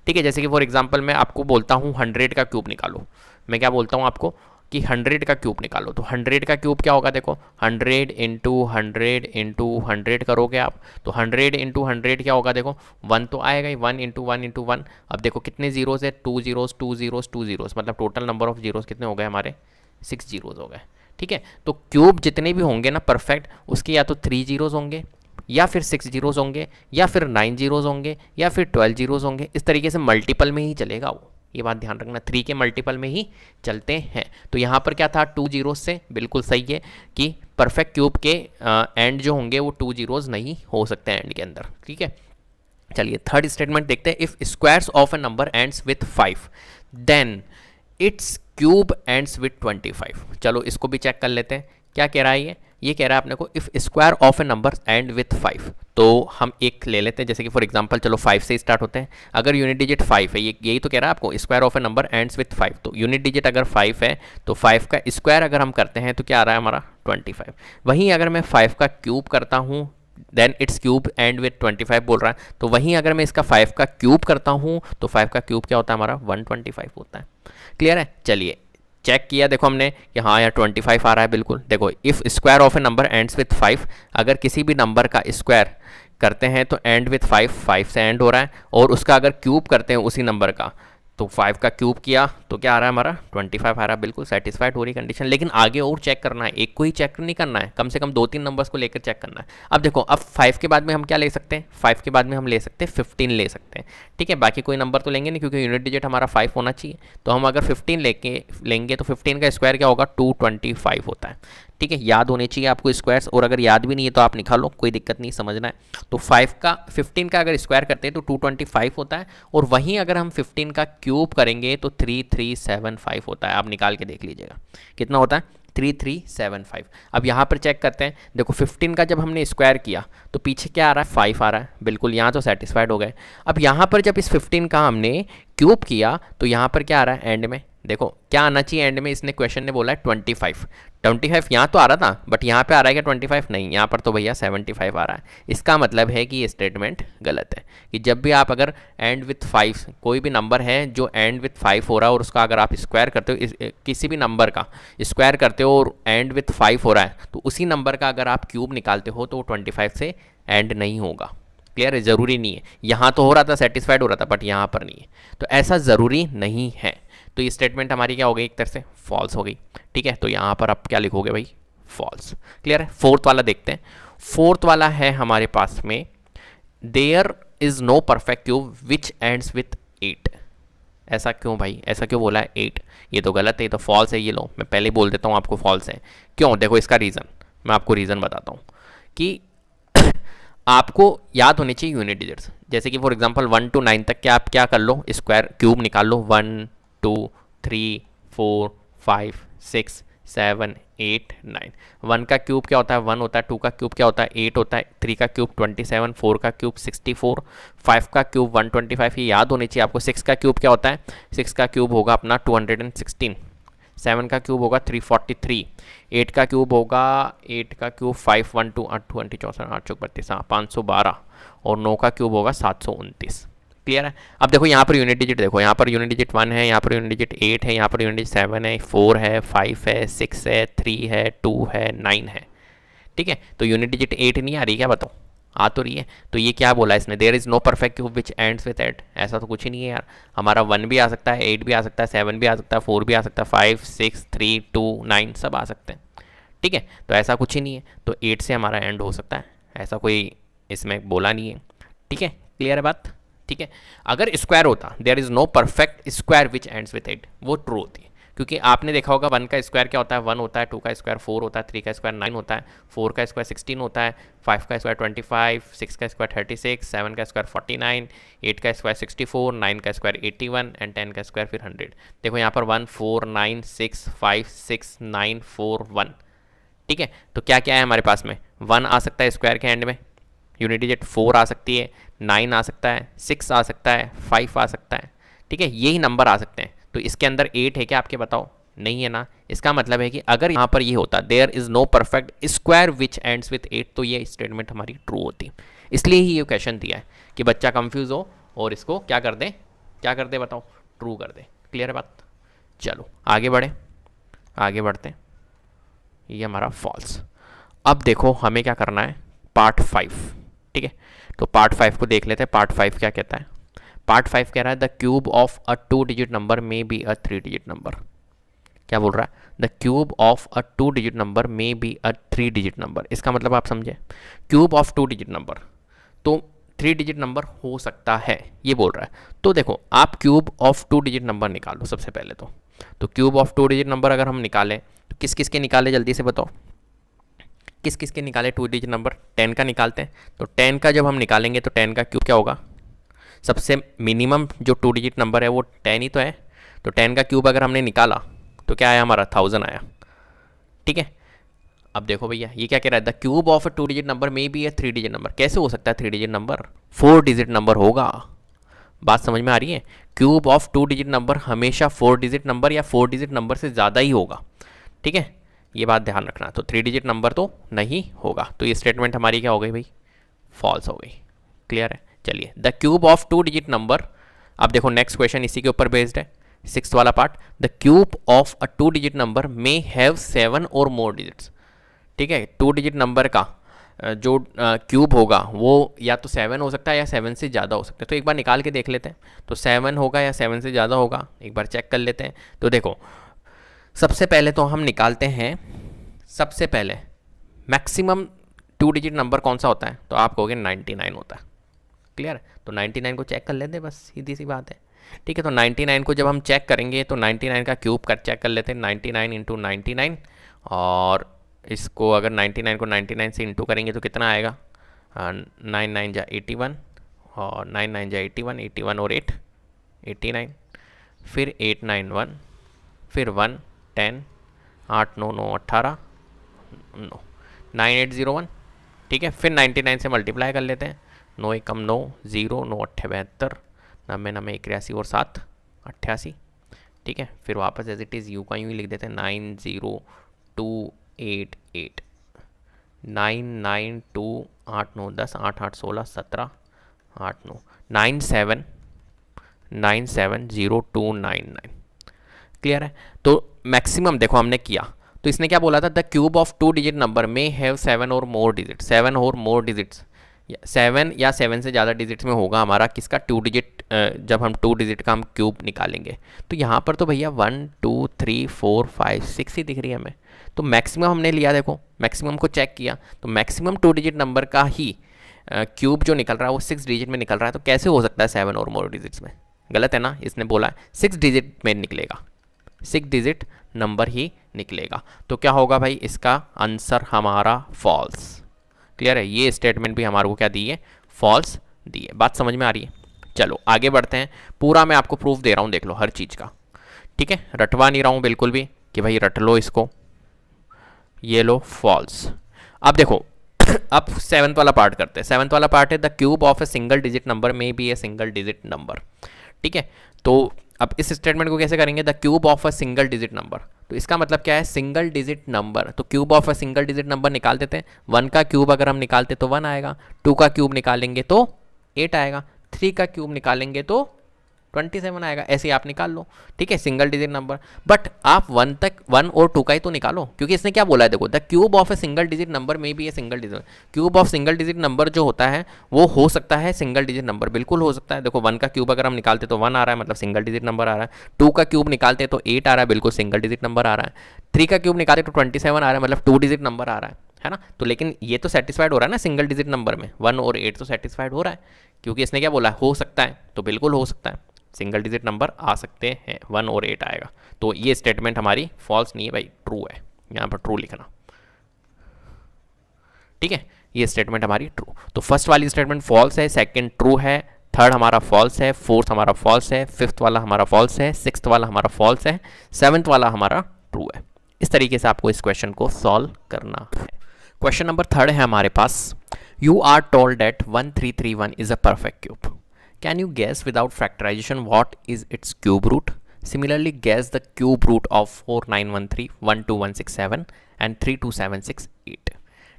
ठीक है, जैसे कि फॉर एग्जांपल मैं आपको बोलता हूँ 100 का क्यूब निकालो, मैं क्या बोलता हूँ आपको कि 100 का क्यूब निकालो, तो 100 का क्यूब क्या होगा, देखो 100 इंटू 100 इंटू 100 करोगे आप तो 100 इंटू 100 क्या होगा, देखो 1 तो आएगा ही, 1 इंटू 1 इंटू 1। अब देखो कितने जीरोस है, 2 zeros 2 zeros 2 zeros, मतलब टोटल नंबर ऑफ जीरोस कितने हो गए हमारे 6 zeros हो गए। ठीक है, तो क्यूब जितने भी होंगे ना परफेक्ट, उसके या तो 3 zeros होंगे, या फिर 6 zeros होंगे, या फिर 9 zeros होंगे, या फिर 12 zeros होंगे। इस तरीके से मल्टीपल में ही चलेगा वो, ये बात ध्यान रखना, 3 के मल्टीपल में ही चलते हैं। तो यहाँ पर क्या था 2 zeros से, बिल्कुल सही है कि परफेक्ट क्यूब के एंड जो होंगे वो 2 zeros नहीं हो सकते एंड के अंदर। ठीक है, चलिए थर्ड स्टेटमेंट देखते हैं। If squares of a number ends with 5 then its cube ends with 25। चलो इसको भी चेक कर लेते हैं, क्या कह रहा है ये कह रहा है अपने को if square of a number and with 5। तो हम एक ले लेते हैं, जैसे कि फॉर एग्जांपल चलो 5 से स्टार्ट होते हैं। अगर यूनिट डिजिट 5 है, ये यही तो कह रहा है आपको, square of a number ends with 5, तो यूनिट डिजिट अगर 5 है तो 5 का स्क्वायर अगर हम करते हैं तो क्या आ रहा है हमारा 25। वहीं अगर मैं 5 का क्यूब करता हूँ then its cube end with 25 बोल रहा है, तो वहीं अगर मैं इसका 5 का क्यूब करता हूँ तो 5 का क्यूब क्या होता है हमारा 125 होता है। क्लियर है। चलिए चेक किया देखो हमने कि हाँ यार 25 आ रहा है बिल्कुल। देखो if square of a number ends with 5, अगर किसी भी नंबर का स्क्वायर करते हैं तो एंड विथ 5 से एंड हो रहा है, और उसका अगर क्यूब करते हैं उसी नंबर का तो 5 का क्यूब किया तो क्या आ रहा है हमारा 25 आ रहा है। बिल्कुल सेटिस्फाइड हो रही कंडीशन। लेकिन आगे और चेक करना है, एक को ही चेक नहीं करना है, कम से कम 2-3 नंबर्स को लेकर चेक करना है। अब देखो अब 5 के बाद में हम क्या ले सकते हैं, 5 के बाद में हम ले सकते हैं 15 ले सकते हैं। ठीक है, बाकी कोई नंबर तो लेंगे नहीं क्योंकि यूनिट डिजिट हमारा 5 होना चाहिए। तो हम अगर 15 लेंगे तो 15 का स्क्वायर क्या होगा 225 होता है। ठीक है, याद होने चाहिए आपको स्क्वायर्स, और अगर याद भी नहीं है तो आप निकालो, कोई दिक्कत नहीं, समझना है। तो 15 का अगर स्क्वायर करते हैं तो 225 होता है, और वहीं अगर हम 15 का क्यूब करेंगे तो 3375 होता है। आप निकाल के देख लीजिएगा कितना होता है 3375। अब यहाँ पर चेक करते हैं, देखो 15 का जब हमने स्क्वायर किया तो पीछे क्या आ रहा है 5 आ रहा है। बिल्कुल यहाँ तो सेटिस्फाइड हो गए। अब यहाँ पर जब इस 15 का हमने क्यूब किया तो यहाँ पर क्या आ रहा है एंड में, देखो क्या आना चाहिए एंड में, इसने क्वेश्चन ने बोला है 25 यहाँ तो आ रहा था, बट यहाँ पे आ रहा है क्या 25 नहीं, यहाँ पर तो भैया 75 आ रहा है। इसका मतलब है कि ये स्टेटमेंट गलत है, कि जब भी आप अगर एंड विथ 5 कोई भी नंबर है जो एंड विथ 5 हो रहा है और उसका अगर आप स्क्वायर करते हो, किसी भी नंबर का स्क्वायर करते हो और एंड विथ 5 हो रहा है, तो उसी नंबर का अगर आप क्यूब निकालते हो तो वो 25 से एंड नहीं होगा। क्लियर है, ज़रूरी नहीं है। यहाँ तो हो रहा था सेटिस्फाइड हो रहा था, बट यहाँ पर नहीं है, तो ऐसा ज़रूरी नहीं है। तो ये स्टेटमेंट हमारी क्या हो गई, एक तरह से फॉल्स हो गई। ठीक है, तो यहाँ पर आप क्या लिखोगे भाई, फॉल्स। क्लियर है। फोर्थ वाला देखते हैं। फोर्थ वाला है हमारे पास में there is no perfect cube which ends with 8। ऐसा क्यों भाई, ऐसा क्यों बोला है 8, ये तो गलत है, ये तो फॉल्स है। ये लो मैं पहले बोल देता हूँ आपको फॉल्स है। क्यों, देखो इसका रीज़न मैं आपको रीज़न बताता हूँ कि आपको याद होनी चाहिए यूनिट डिजिट्स। जैसे कि फॉर एग्जांपल 1 to 9 तक क्या आप क्या कर लो, स्क्वायर क्यूब निकाल लो। 1 2 3 4 5 6 7 8 9। 1 का क्यूब क्या होता है 1 होता है, 2 का क्यूब क्या होता है 8 होता है, 3 का क्यूब 27, 4 का क्यूब 64, 5 का क्यूब 125। ये याद होनी चाहिए आपको। 6 का क्यूब क्या होता है, 6 का क्यूब होगा अपना 216, 7 का क्यूब होगा 343, 8 का क्यूब होगा 8 का क्यूब 512, 8 20 64 8 32 512, और 9 का क्यूब होगा 729। क्लियर है। अब देखो यहाँ पर यूनिट डिजिट देखो, यहाँ पर यूनिट डिजिट 1 है, यहाँ पर यूनिट डिजिट 8 है, यहाँ पर यूनिट डिजिट 7 है, 4 है, 5 है, 6 है, 3 है, 2 है, 9 है। ठीक है, तो यूनिट डिजिट 8 नहीं आ रही क्या, बताओ आ तो रही है। तो ये क्या बोला इसने, there is no perfect cube which ends with 8। ऐसा तो कुछ ही नहीं है यार, हमारा 1 भी आ सकता है, 8 भी आ सकता है, 7 भी आ सकता है, 4 भी आ सकता है, 5 6 3 2 9 सब आ सकते हैं। ठीक है, तो ऐसा कुछ ही नहीं है, तो 8 से हमारा एंड हो सकता है, ऐसा कोई इसमें बोला नहीं है। ठीक है, क्लियर है बात। ठीक है, अगर स्क्वायर होता there is no perfect square which ends with 8, वो ट्रू होती है, क्योंकि आपने देखा होगा 1 का स्क्वायर क्या होता है 1 होता है, 2 का स्क्वायर 4 होता है, 3 का स्क्वायर 9 होता है, 4 का स्क्वायर 16 होता है, 5 का स्क्वायर 25, 6 का स्क्वायर 36, 7 का स्क्वायर 49, 8 का स्क्वायर 64, 9 का स्क्वायर 81 एंड 10 का स्क्वायर फिर 100। देखो यहाँ पर 1 4 9 6 5 6 9 4 1। ठीक है, तो क्या क्या है हमारे पास में, 1 आ सकता है स्क्वायर के एंड में, यूनिट डिजिट 4 आ सकती है, 9 आ सकता है, 6 आ सकता है, 5 आ सकता है। ठीक है, यही नंबर आ सकते हैं। तो इसके अंदर 8 है क्या आपके, बताओ नहीं है ना। इसका मतलब है कि अगर यहाँ पर ये होता there is no perfect square which ends with 8, तो ये स्टेटमेंट हमारी ट्रू होती। इसलिए ही ये क्वेश्चन दिया है कि बच्चा कंफ्यूज हो और इसको क्या कर दे, क्या कर दे बताओ, ट्रू कर दे। क्लियर है बात। चलो आगे बढ़े, आगे बढ़ते हैं। ये हमारा फॉल्स। अब देखो हमें क्या करना है, पार्ट 5। ठीक है, तो पार्ट 5 को देख लेते हैं। पार्ट 5 क्या कहता है, पार्ट 5 कह रहा है the cube of a 2 digit number may be a 3 digit number. क्या बोल रहा है, the cube of a 2 digit number may be a 3 digit number. इसका मतलब आप समझे, क्यूब ऑफ 2 डिजिट नंबर तो 3 डिजिट नंबर हो सकता है, ये बोल रहा है। तो देखो आप क्यूब ऑफ 2 डिजिट नंबर निकालो सबसे पहले तो क्यूब ऑफ 2 डिजिट नंबर अगर हम निकालें तो किस किस के निकाले, जल्दी से बताओ किस किस के निकाले 2 डिजिट नंबर। 10 का निकालते हैं, तो 10 का जब हम निकालेंगे तो 10 का क्यूब क्या होगा, सबसे मिनिमम जो 2 डिजिट नंबर है वो 10 ही तो है। तो 10 का क्यूब अगर हमने निकाला तो क्या आया हमारा 1000 आया। ठीक है, अब देखो भैया ये क्या कह रहा है, the cube of a 2 digit number may be A 3 digit number. कैसे हो सकता है 3 डिजिट नंबर, 4 डिजिट नंबर होगा। बात समझ में आ रही है, क्यूब ऑफ 2 डिजिट नंबर हमेशा 4 डिजिट नंबर या 4 डिजिट नंबर से ज़्यादा ही होगा। ठीक है, ये बात ध्यान रखना। तो 3 डिजिट नंबर तो नहीं होगा। तो ये स्टेटमेंट हमारी क्या हो गई भाई, फॉल्स हो गई। क्लियर है? चलिए, the cube of 2 digit number, अब देखो नेक्स्ट क्वेश्चन इसी के ऊपर बेस्ड है, 6th वाला part, the cube of a 2 digit number may have 7 और मोर डिजिट्स। ठीक है, 2 डिजिट नंबर का जो क्यूब होगा वो या तो 7 हो सकता है या 7 से ज़्यादा हो सकता है। तो एक बार निकाल के देख लेते हैं, तो 7 होगा या 7 से ज़्यादा होगा, एक बार चेक कर लेते हैं। तो देखो, सबसे पहले तो हम निकालते हैं, सबसे पहले मैक्सिमम 2 डिजिट नंबर कौन सा होता है, तो आप कहोगे 99 होता है। क्लियर? तो 99 को चेक कर लेते हैं, बस सीधी सी बात है। ठीक है, तो 99 को जब हम चेक करेंगे तो 99 का क्यूब कर चेक कर लेते हैं, 99 इंटू 99, और इसको अगर 99 को 99 से इंटू करेंगे तो कितना आएगा, 9 9 जा 81, और 9 9 जा 81, 81 और 8 89, फिर 891, फिर 1 10, 8 9 9 18, 9801। ठीक है, फिर 99 से मल्टीप्लाई कर लेते हैं, 9 एकम 9, 0 9 8 72, 9 9 81 और 7 88। ठीक है, फिर वापस एज इट इज़ यू का यूँ ही लिख देते हैं, 90288, 992 8 9 10, 8 8 16 17, 8 9 97 970299। क्लियर है? तो मैक्सिमम देखो हमने किया, तो इसने क्या बोला था, the cube of 2 digit number में हैव 7 और मोर डिजिट, 7 और मोर डिजिट्स, 7 या 7 से ज़्यादा डिजिट्स में होगा हमारा किसका 2 डिजिट, जब हम 2 डिजिट का हम क्यूब निकालेंगे। तो यहाँ पर तो भैया 1 2 3 4 5 6 ही दिख रही है हमें, तो मैक्सिमम हमने लिया, देखो मैक्सिमम को चेक किया, तो मैक्सिमम 2 डिजिट नंबर का ही क्यूब जो निकल रहा है वो 6 डिजिट में निकल रहा है। तो कैसे हो सकता है 7 और मोर डिजिट्स में? गलत है ना, इसने बोला है 6 डिजिट में निकलेगा, 6 डिजिट नंबर ही निकलेगा। तो क्या होगा भाई, इसका आंसर हमारा फॉल्स। क्लियर है? ये स्टेटमेंट भी हमारे को क्या दी है, फॉल्स दी है। बात समझ में आ रही है? चलो आगे बढ़ते हैं, पूरा मैं आपको प्रूफ दे रहा हूँ, देख लो हर चीज़ का। ठीक है, रटवा नहीं रहा हूँ बिल्कुल भी कि भाई रट लो इसको, ये लो फॉल्स। अब देखो अब 7th वाला पार्ट करते हैं। 7th वाला पार्ट है the cube of a single digit number में be a single digit number. ठीक है, तो अब इस स्टेटमेंट को कैसे करेंगे, the cube of a single digit number, तो इसका मतलब क्या है, सिंगल डिजिट नंबर, तो cube of a single digit number निकाल देते हैं। 1 का क्यूब अगर हम निकालते तो 1 आएगा, 2 का क्यूब निकालेंगे तो 8 आएगा, 3 का क्यूब निकालेंगे तो 27 आएगा, ऐसे ही आप निकाल लो। ठीक है, सिंगल डिजिट नंबर, बट आप 1 और 2 का ही तो निकालो, क्योंकि इसने क्या बोला है, देखो the cube of a single digit number में भी ए single digit, cube of single digit number जो होता है वो हो सकता है सिंगल डिजिट नंबर, बिल्कुल हो सकता है। देखो 1 का क्यूब अगर हम निकालते तो 1 आ रहा है, मतलब सिंगल डिजिट नंबर आ रहा है, 2 का क्यूब निकालते तो 8 आ रहा है, बिल्कुल सिंगल डिजिट नंबर आ रहा है, 3 का क्यूब निकालते तो 27 आ रहा है, मतलब 2 डिजिट नंबर आ रहा है ना। तो लेकिन ये तो सेटिस्फाइड हो रहा है ना सिंगल डिजिट नंबर में, 1 और 8 तो सेटिस्फाइड हो रहा है, क्योंकि इसने क्या बोला है, हो सकता है, तो बिल्कुल हो सकता है, सिंगल डिजिट नंबर आ सकते हैं, 1 और 8 आएगा। तो ये स्टेटमेंट हमारी फॉल्स नहीं है भाई, ट्रू है, यहाँ पर ट्रू लिखना। ठीक है, ये स्टेटमेंट हमारी ट्रू, तो फर्स्ट वाली स्टेटमेंट फॉल्स है, सेकंड ट्रू है, थर्ड हमारा फॉल्स है, फोर्थ हमारा फॉल्स है, फिफ्थ वाला हमारा फॉल्स है, सिक्स्थ वाला हमारा फॉल्स है, 7th वाला हमारा ट्रू है। इस तरीके से आपको इस क्वेश्चन को सॉल्व करना है। क्वेश्चन नंबर 3 है हमारे पास, you are told that 1331 is a perfect cube, can you guess without factorization what is its cube root? Similarly, guess the cube root of 4913, 12167 and 32768.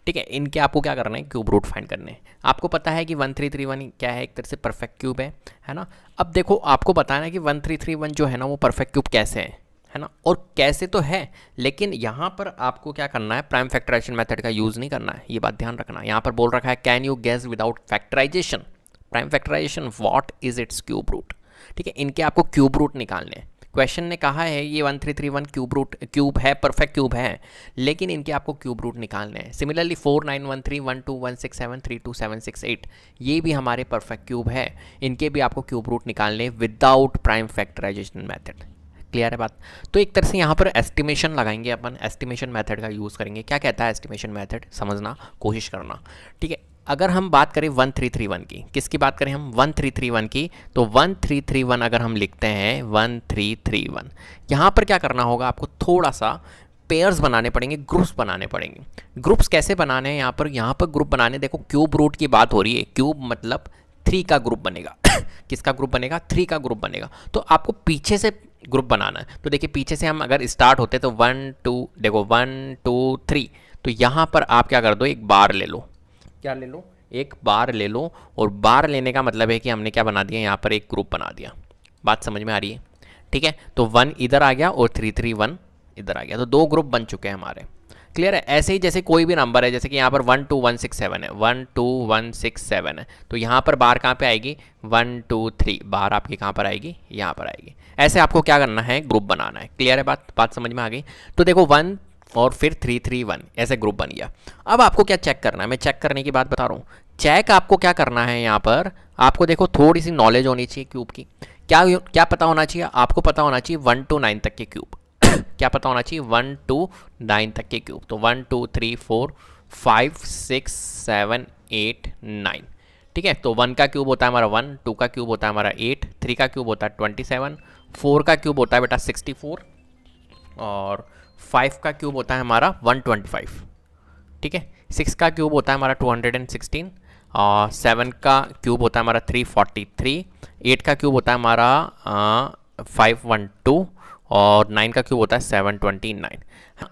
ठीक है, इनके आपको क्या करना है, क्यूब रूट फाइंड करने हैं। आपको पता है कि 1331 क्या है, एक तरह से परफेक्ट क्यूब है ना। अब देखो आपको बताना है कि 1331 जो है ना वो परफेक्ट क्यूब कैसे है ना, और कैसे तो है, लेकिन यहाँ पर आपको क्या करना है, प्राइम फैक्टराइजेशन मेथड का यूज़ नहीं करना है, ये बात ध्यान रखना। यहाँ पर बोल रखा है can you guess without factorization, prime factorization what is its cube root. ठीक है, इनके आपको क्यूब रूट निकालने हैं। क्वेश्चन ने कहा है ये 1331 क्यूब है, परफेक्ट क्यूब है, लेकिन इनके आपको क्यूब रूट निकालने हैं। सिमिलरली 4913, 12167, 32768 ये भी हमारे परफेक्ट क्यूब है, इनके भी आपको क्यूब रूट निकालने without prime factorisation method. Clear है बात? तो एक तरह से यहाँ पर एस्टिमेशन लगाएंगे अपन, एस्टिमेशन मेथड का यूज़ करेंगे। क्या कहता है एस्टिमेशन मेथड, समझना कोशिश करना। ठीक है, अगर हम बात करें 1331 की, किसकी बात करें हम, 1331 की, तो 1331 अगर हम लिखते हैं 1331, यहाँ पर क्या करना होगा, आपको थोड़ा सा पेयर्स बनाने पड़ेंगे, ग्रुप्स बनाने पड़ेंगे। ग्रुप्स कैसे बनाने हैं यहाँ पर ग्रुप बनाने, देखो क्यूब रूट की बात हो रही है, क्यूब मतलब 3 का ग्रुप बनेगा किसका ग्रुप बनेगा, 3 का ग्रुप बनेगा। तो आपको पीछे से ग्रुप बनाना है। तो देखिए पीछे से हम अगर स्टार्ट होते तो 1 2, देखो 1 2 3, तो यहाँ पर आप क्या कर दो, एक बार ले लो, क्या ले लो, एक बार ले लो, और बार लेने का मतलब है कि हमने क्या बना दिया, यहाँ पर एक ग्रुप बना दिया। बात समझ में आ रही है? ठीक है, तो 1 इधर आ गया और 3 3 1 इधर आ गया, तो 2 ग्रुप बन चुके हैं हमारे। क्लियर है? ऐसे ही जैसे कोई भी नंबर है, जैसे कि यहाँ पर 1 2 1 6 7 है, 1 2 1 6 7 है, तो यहाँ पर बार कहाँ पे आएगी, 1 2 3, बार आपकी कहाँ पर आएगी, यहाँ पर आएगी। ऐसे आपको क्या करना है, ग्रुप बनाना है। क्लियर है? बात समझ में आ गई? तो देखो 1 और फिर 3 3 1 ऐसे ग्रुप बन गया। अब आपको क्या चेक करना है, मैं चेक करने की बात बता रहा हूँ। चेक आपको क्या करना है, यहाँ पर आपको देखो थोड़ी सी नॉलेज होनी चाहिए क्यूब की। क्या क्या पता होना चाहिए आपको? पता होना चाहिए 1 to 9 तक के क्यूब। क्या पता होना चाहिए? 1 to 9 तक के क्यूब। तो 1 2 3 4 5 6 7 8 9। ठीक है, तो 1 का क्यूब होता है हमारा 1, 2 का क्यूब होता है हमारा 8, 3 का क्यूब होता है 27, 4 का क्यूब होता है बेटा 64, और 5 का क्यूब होता है हमारा 125। ठीक है, 6 का क्यूब होता है हमारा 216, और 7 का क्यूब होता है हमारा 343, 8 का क्यूब होता है हमारा 512, और 9 का क्यूब होता है 729।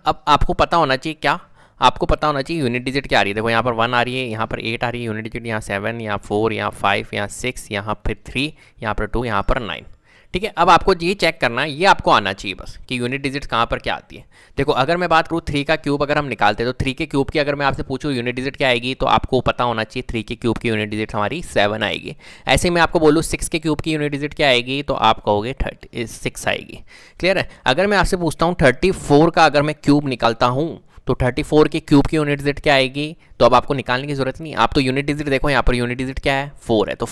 अब आपको पता होना चाहिए क्या, आपको पता होना चाहिए यूनिट डिजिट क्या आ रही है। देखो यहाँ पर 1 आ रही है, यहाँ पर 8 आ रही है यूनिट डिजिट, यहाँ 7, यहाँ 4, यहाँ 5, यहाँ 6, यहाँ फिर 3, यहाँ पर 2, यहाँ पर 9। ठीक है, अब आपको ये चेक करना है, ये आपको आना चाहिए बस कि यूनिट डिजिट कहाँ पर क्या आती है। देखो अगर मैं बात करूँ 3 का क्यूब अगर हम निकालते हैं, तो 3 के क्यूब की अगर मैं आपसे पूछूँ यूनिट डिजिट क्या आएगी, तो आपको पता होना चाहिए 3 के क्यूब की यूनिट डिजिट हमारी 7 आएगी। ऐसे ही मैं आपको बोलूँ 6 के क्यूब की यूनिट डिजिट क्या आएगी, तो आप कहोगे 6 आएगी। क्लियर है? अगर मैं आपसे पूछता हूँ 34 का अगर मैं क्यूब निकालता हूँ, तो 34 के क्यूब की यूनिट डिजिट क्या आएगी, तो अब आपको निकालने की जरूरत नहीं, आप तो यूनिट डिजिट देखो, यहाँ पर यूनिट डिजिट क्या है, 4 है, तो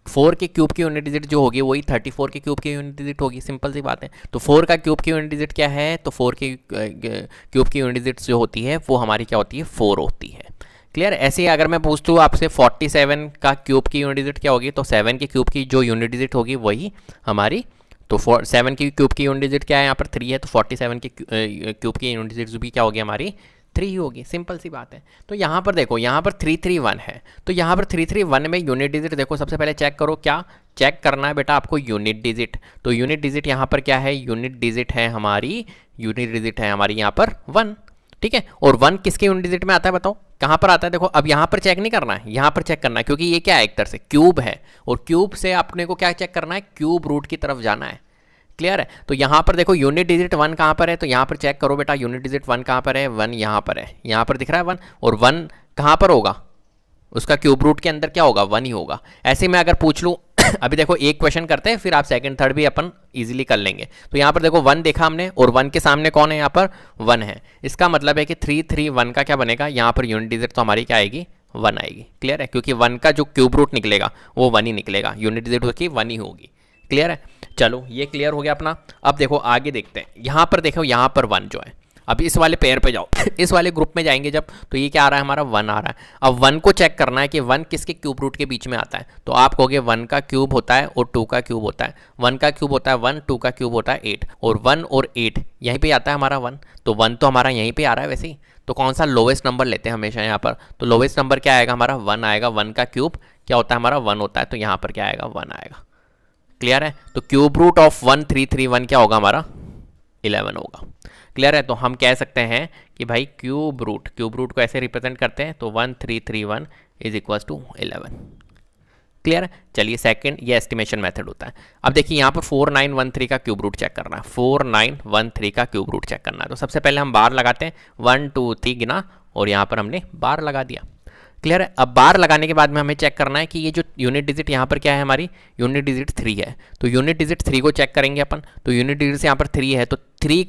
4 के क्यूब की यूनिट डिजिट जो होगी वही 34 के क्यूब की यूनिट डिजिट होगी। सिंपल सी बात है। तो 4 का क्यूब की यूनिट डिजिट क्या है, तो 4 के क्यूब की यूनिट डिजिट जो होती है वो हमारी क्या होती है, 4 होती है। क्लियर? ऐसे ही अगर मैं पूछता हूँ आपसे 47 का क्यूब की यूनिट डिजिट क्या होगी, तो 7 के क्यूब की जो यूनिट डिजिट होगी वही हमारी, तो 7 की क्यूब की यूनिट डिजिट क्या है, यहाँ पर 3 है, तो 47 के क्यूब की यूनिट डिजिट भी क्या होगी हमारी, 3 ही होगी। सिंपल सी बात है। तो यहाँ पर देखो, यहाँ पर 331 है, तो यहाँ पर 331 में यूनिट डिजिट देखो, सबसे पहले चेक करो, क्या चेक करना है बेटा आपको, यूनिट डिजिट। तो यूनिट डिजिट यहाँ पर क्या है, यूनिट डिजिट है हमारी, यूनिट डिजिट है हमारी यहाँ पर 1। ठीक है, और 1 किसके यूनिट डिजिट में आता है बताओ, कहाँ पर आता है? देखो अब यहाँ पर चेक नहीं करना है, यहाँ पर चेक करना है, क्योंकि ये क्या है, एक तरह से क्यूब है, और क्यूब से अपने को क्या चेक करना है, क्यूब रूट की तरफ जाना है। क्लियर है? तो यहाँ पर देखो यूनिट डिजिट 1 कहाँ पर है, तो यहाँ पर चेक करो बेटा, यूनिट डिजिट 1 कहाँ पर है, 1 यहाँ पर है, यहाँ पर दिख रहा है 1, और 1 कहाँ पर होगा, उसका क्यूब रूट के अंदर क्या होगा, 1 ही होगा। ऐसे मैं अगर पूछ लूँ अभी देखो एक क्वेश्चन करते हैं, फिर आप सेकंड थर्ड भी अपन इजीली कर लेंगे। तो यहाँ पर देखो 1 देखा हमने, और 1 के सामने कौन है, यहाँ पर 1 है, इसका मतलब है कि 331 का क्या बनेगा, यहाँ पर यूनिट डिजिट तो हमारी क्या आएगी, 1 आएगी। क्लियर है? क्योंकि 1 का जो क्यूब रूट निकलेगा वो 1 ही निकलेगा, यूनिट डिजिट होगी 1 ही होगी। क्लियर है? चलो ये क्लियर हो गया अपना। अब देखो आगे देखते हैं, यहाँ पर देखो, यहाँ पर 1 जो है, अब इस वाले पेयर पे जाओ इस वाले ग्रुप में जाएंगे जब, तो ये क्या आ रहा है हमारा, 1 आ रहा है। अब 1 को चेक करना है कि 1 किसके क्यूब रूट के बीच में आता है, तो आप कहोगे 1 का क्यूब होता है और 2 का क्यूब होता है। 1 का क्यूब होता है 1, 2 का क्यूब होता है 8, और 1 और 8 यहीं पे आता है हमारा 1, तो 1 तो हमारा यहीं पे आ रहा है वैसे ही। तो कौन सा लोवेस्ट नंबर लेते हैं हमेशा यहाँ पर, तो लोवेस्ट नंबर क्या आएगा हमारा, 1 आएगा। 1 का क्यूब क्या होता है हमारा, 1 होता है, तो यहाँ पर क्या आएगा, 1 आएगा। क्लियर है? तो क्यूब रूट ऑफ 1331 क्या होगा हमारा, 11 होगा। क्लियर है? तो हम कह सकते हैं कि भाई क्यूब रूट को ऐसे रिप्रेजेंट करते हैं, तो 1331 इज इक्वल टू 11। क्लियर है? चलिए सेकंड, ये एस्टिमेशन मेथड होता है। अब देखिए यहाँ पर 4913 का क्यूब रूट चेक करना है, 4913 का क्यूब रूट चेक करना है। तो सबसे पहले हम बार लगाते हैं, 1 2 3 गिना, और यहाँ पर हमने बार लगा दिया। क्लियर है? अब बार लगाने के बाद में हमें चेक करना है कि ये जो यूनिट डिजिट यहाँ पर क्या है हमारी, यूनिट डिजिट 3 है। तो यूनिट डिजिट 3 को चेक करेंगे अपन, तो यूनिट डिजिट से यहाँ पर 3 है, तो 3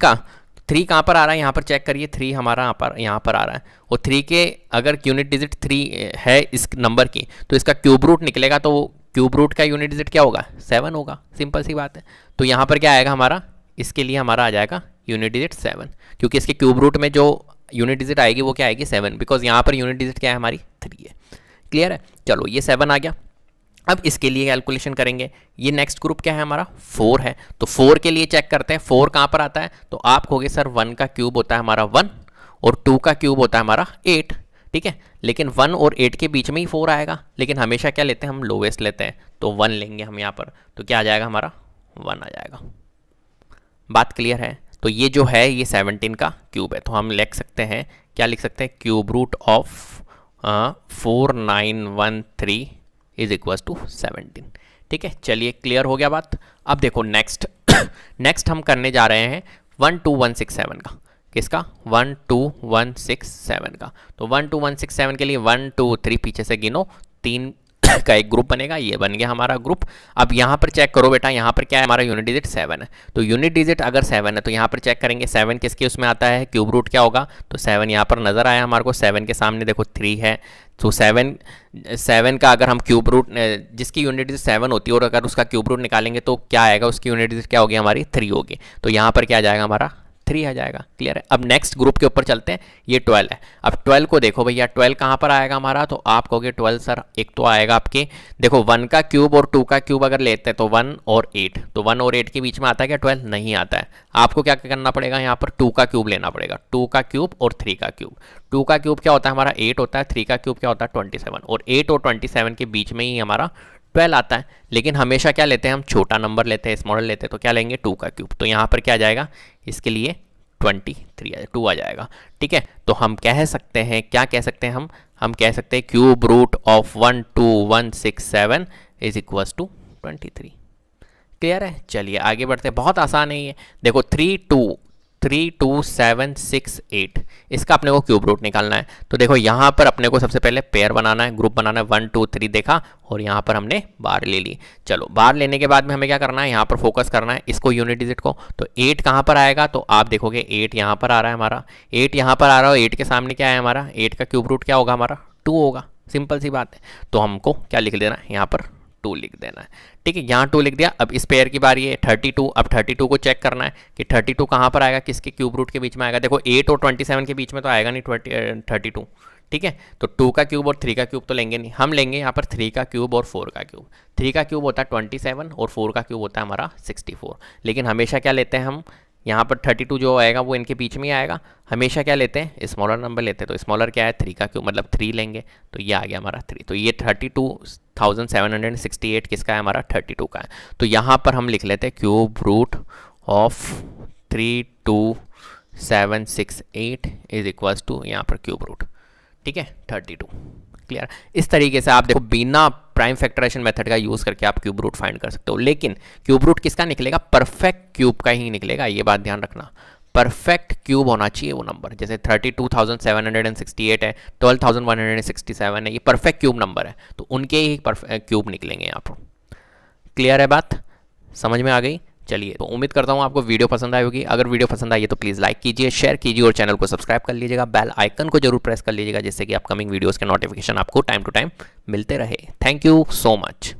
कहाँ पर आ रहा है, यहाँ पर चेक करिए, 3 हमारा यहाँ पर आ रहा है, और 3 के अगर यूनिट डिजिट 3 है इस नंबर की, तो इसका क्यूब रूट निकलेगा, तो क्यूब रूट का यूनिट डिजिट क्या होगा, 7 होगा। सिंपल सी बात है। तो यहाँ पर क्या आएगा हमारा, इसके लिए हमारा आ जाएगा यूनिट डिजिट 7, क्योंकि इसके क्यूब रूट में जो यूनिट डिजिट आएगी वो क्या आएगी, 7, बिकॉज यहाँ पर यूनिट डिजिट क्या है हमारी, 3 है। क्लियर है? चलो ये 7 आ गया। अब इसके लिए कैलकुलेशन करेंगे, ये नेक्स्ट ग्रुप क्या है हमारा, 4 है, तो 4 के लिए चेक करते हैं, 4 कहाँ पर आता है, तो आप कहोगे सर 1 का क्यूब होता है हमारा 1, और 2 का क्यूब होता है हमारा 8। ठीक है, लेकिन 1 और 8 के बीच में ही 4 आएगा, लेकिन हमेशा क्या लेते हैं हम, लोवेस्ट लेते हैं, तो 1 लेंगे हम यहाँ पर, तो क्या आ जाएगा हमारा, 1 आ जाएगा। बात क्लियर है? तो ये जो है ये 17 का क्यूब है, तो हम लिख सकते हैं, क्या लिख सकते हैं, cube root of 4913 is equal to 17। ठीक है, चलिए क्लियर हो गया बात। अब देखो नेक्स्ट नेक्स्ट हम करने जा रहे हैं 12167 का। किसका? 12167 का। तो 12167 के लिए 1 2 3 पीछे से गिनो, 3 का एक ग्रुप बनेगा, ये बन गया हमारा ग्रुप। अब यहाँ पर चेक करो बेटा, यहाँ पर क्या है, हमारा यूनिट डिजिट 7 है। तो यूनिट डिजिट अगर 7 है तो यहाँ पर चेक करेंगे 7 किसके उसमें आता है, क्यूब रूट क्या होगा। तो 7 यहाँ पर नज़र आया हमारे को, 7 के सामने देखो 3 है। तो 7 का अगर हम क्यूब रूट, जिसकी यूनिट डिजिट 7 होती है और अगर उसका क्यूब रूट निकालेंगे तो क्या आएगा, उसकी यूनिट डिजिट क्या होगी हमारी, 3 होगी। तो यहाँ पर क्या आ जाएगा हमारा 3 आ जाएगा। क्लियर है। अब नेक्स्ट ग्रुप के ऊपर चलते हैं, ये 12 है। अब 12 को देखो भैया, 12 कहाँ पर आएगा हमारा, तो आप कहोगे 12 सर एक तो आएगा आपके, देखो 1 का क्यूब और 2 का क्यूब अगर लेते हैं तो 1 और 8, तो 1 और 8 के बीच में आता है क्या 12? नहीं आता है। आपको क्या करना पड़ेगा, यहाँ पर 2 का क्यूब लेना पड़ेगा, 2 का क्यूब और 3 का क्यूब। 2 का क्यूब क्या होता है हमारा 8 होता है, 3 का क्यूब क्या होता है 27, और 8 और 27 के बीच में ही हमारा 12 आता है। लेकिन हमेशा क्या लेते हैं हम, छोटा नंबर लेते हैं, स्मॉल लेते हैं, तो क्या लेंगे 2 का क्यूब। तो यहाँ पर क्या आ जाएगा, इसके लिए 2 आ जाएगा। ठीक है, तो हम कह सकते हैं, क्या कह सकते हैं हम कह सकते हैं cube root of 12167 is equals to 23। Clear है। चलिए आगे बढ़ते हैं, बहुत आसान है ये। देखो 32768, इसका अपने को क्यूब रूट निकालना है। तो देखो यहाँ पर अपने को सबसे पहले पेयर बनाना है, ग्रुप बनाना है, 1 2 3 देखा, और यहाँ पर हमने बार ले ली। चलो बार लेने के बाद में हमें क्या करना है, यहाँ पर फोकस करना है इसको, यूनिट डिजिट को। तो 8 कहाँ पर आएगा, तो आप देखोगे 8 यहाँ पर आ रहा है हमारा, 8 यहाँ पर आ रहा है, 8 के सामने क्या है हमारा, 8 का क्यूब रूट क्या होगा हमारा 2 होगा। सिंपल सी बात है। तो हमको क्या लिख देना है, यहाँ पर 2 लिख देना है। ठीक है, यहाँ 2 लिख दिया। अब इस पेयर की बारी है 32। अब 32 को चेक करना है कि 32 कहाँ पर आएगा, किसके क्यूब रूट के बीच में आएगा। देखो 8 और 27 के बीच में तो आएगा नहीं 32। ठीक है, तो 2 का क्यूब और 3 का क्यूब तो लेंगे नहीं, हम लेंगे यहाँ पर 3 का क्यूब और 4 का क्यूब। 3 का क्यूब होता है 27 और 4 का क्यूब होता है हमारा 64। लेकिन हमेशा क्या लेते हैं हम, यहाँ पर 32 जो आएगा वो इनके बीच में ही आएगा। हमेशा क्या लेते हैं, स्मॉलर नंबर लेते हैं। तो स्मॉलर क्या है, 3 का क्यूब, मतलब 3 लेंगे, तो ये आ गया हमारा 3। तो ये 32,768 किसका है हमारा 32 का है। तो यहाँ पर हम लिख लेते हैं cube root of 32768 is equals to यहाँ पर क्यूब रूट, ठीक है 32। क्लियर। इस तरीके से आप देखो बिना प्राइम फैक्टराइजेशन मेथड का यूज़ करके आप क्यूब रूट फाइंड कर सकते हो। लेकिन क्यूब रूट किसका निकलेगा, परफेक्ट क्यूब का ही निकलेगा, ये बात ध्यान रखना। परफेक्ट क्यूब होना चाहिए वो नंबर, जैसे 32,768 है, 12,167 है, ये परफेक्ट क्यूब नंबर है, तो उनके ही क्यूब निकलेंगे यहाँ पर। क्लियर है बात, समझ में आ गई। चलिए, तो उम्मीद करता हूँ आपको वीडियो पसंद आई होगी। अगर वीडियो पसंद आई है तो प्लीज़ लाइक कीजिए, शेयर कीजिए और चैनल को सब्सक्राइब कर लीजिएगा। बेल आइकन को जरूर प्रेस कर लीजिएगा, जिससे कि अपकमिंग वीडियोस के नोटिफिकेशन आपको टाइम टू टाइम मिलते रहे। Thank you so much.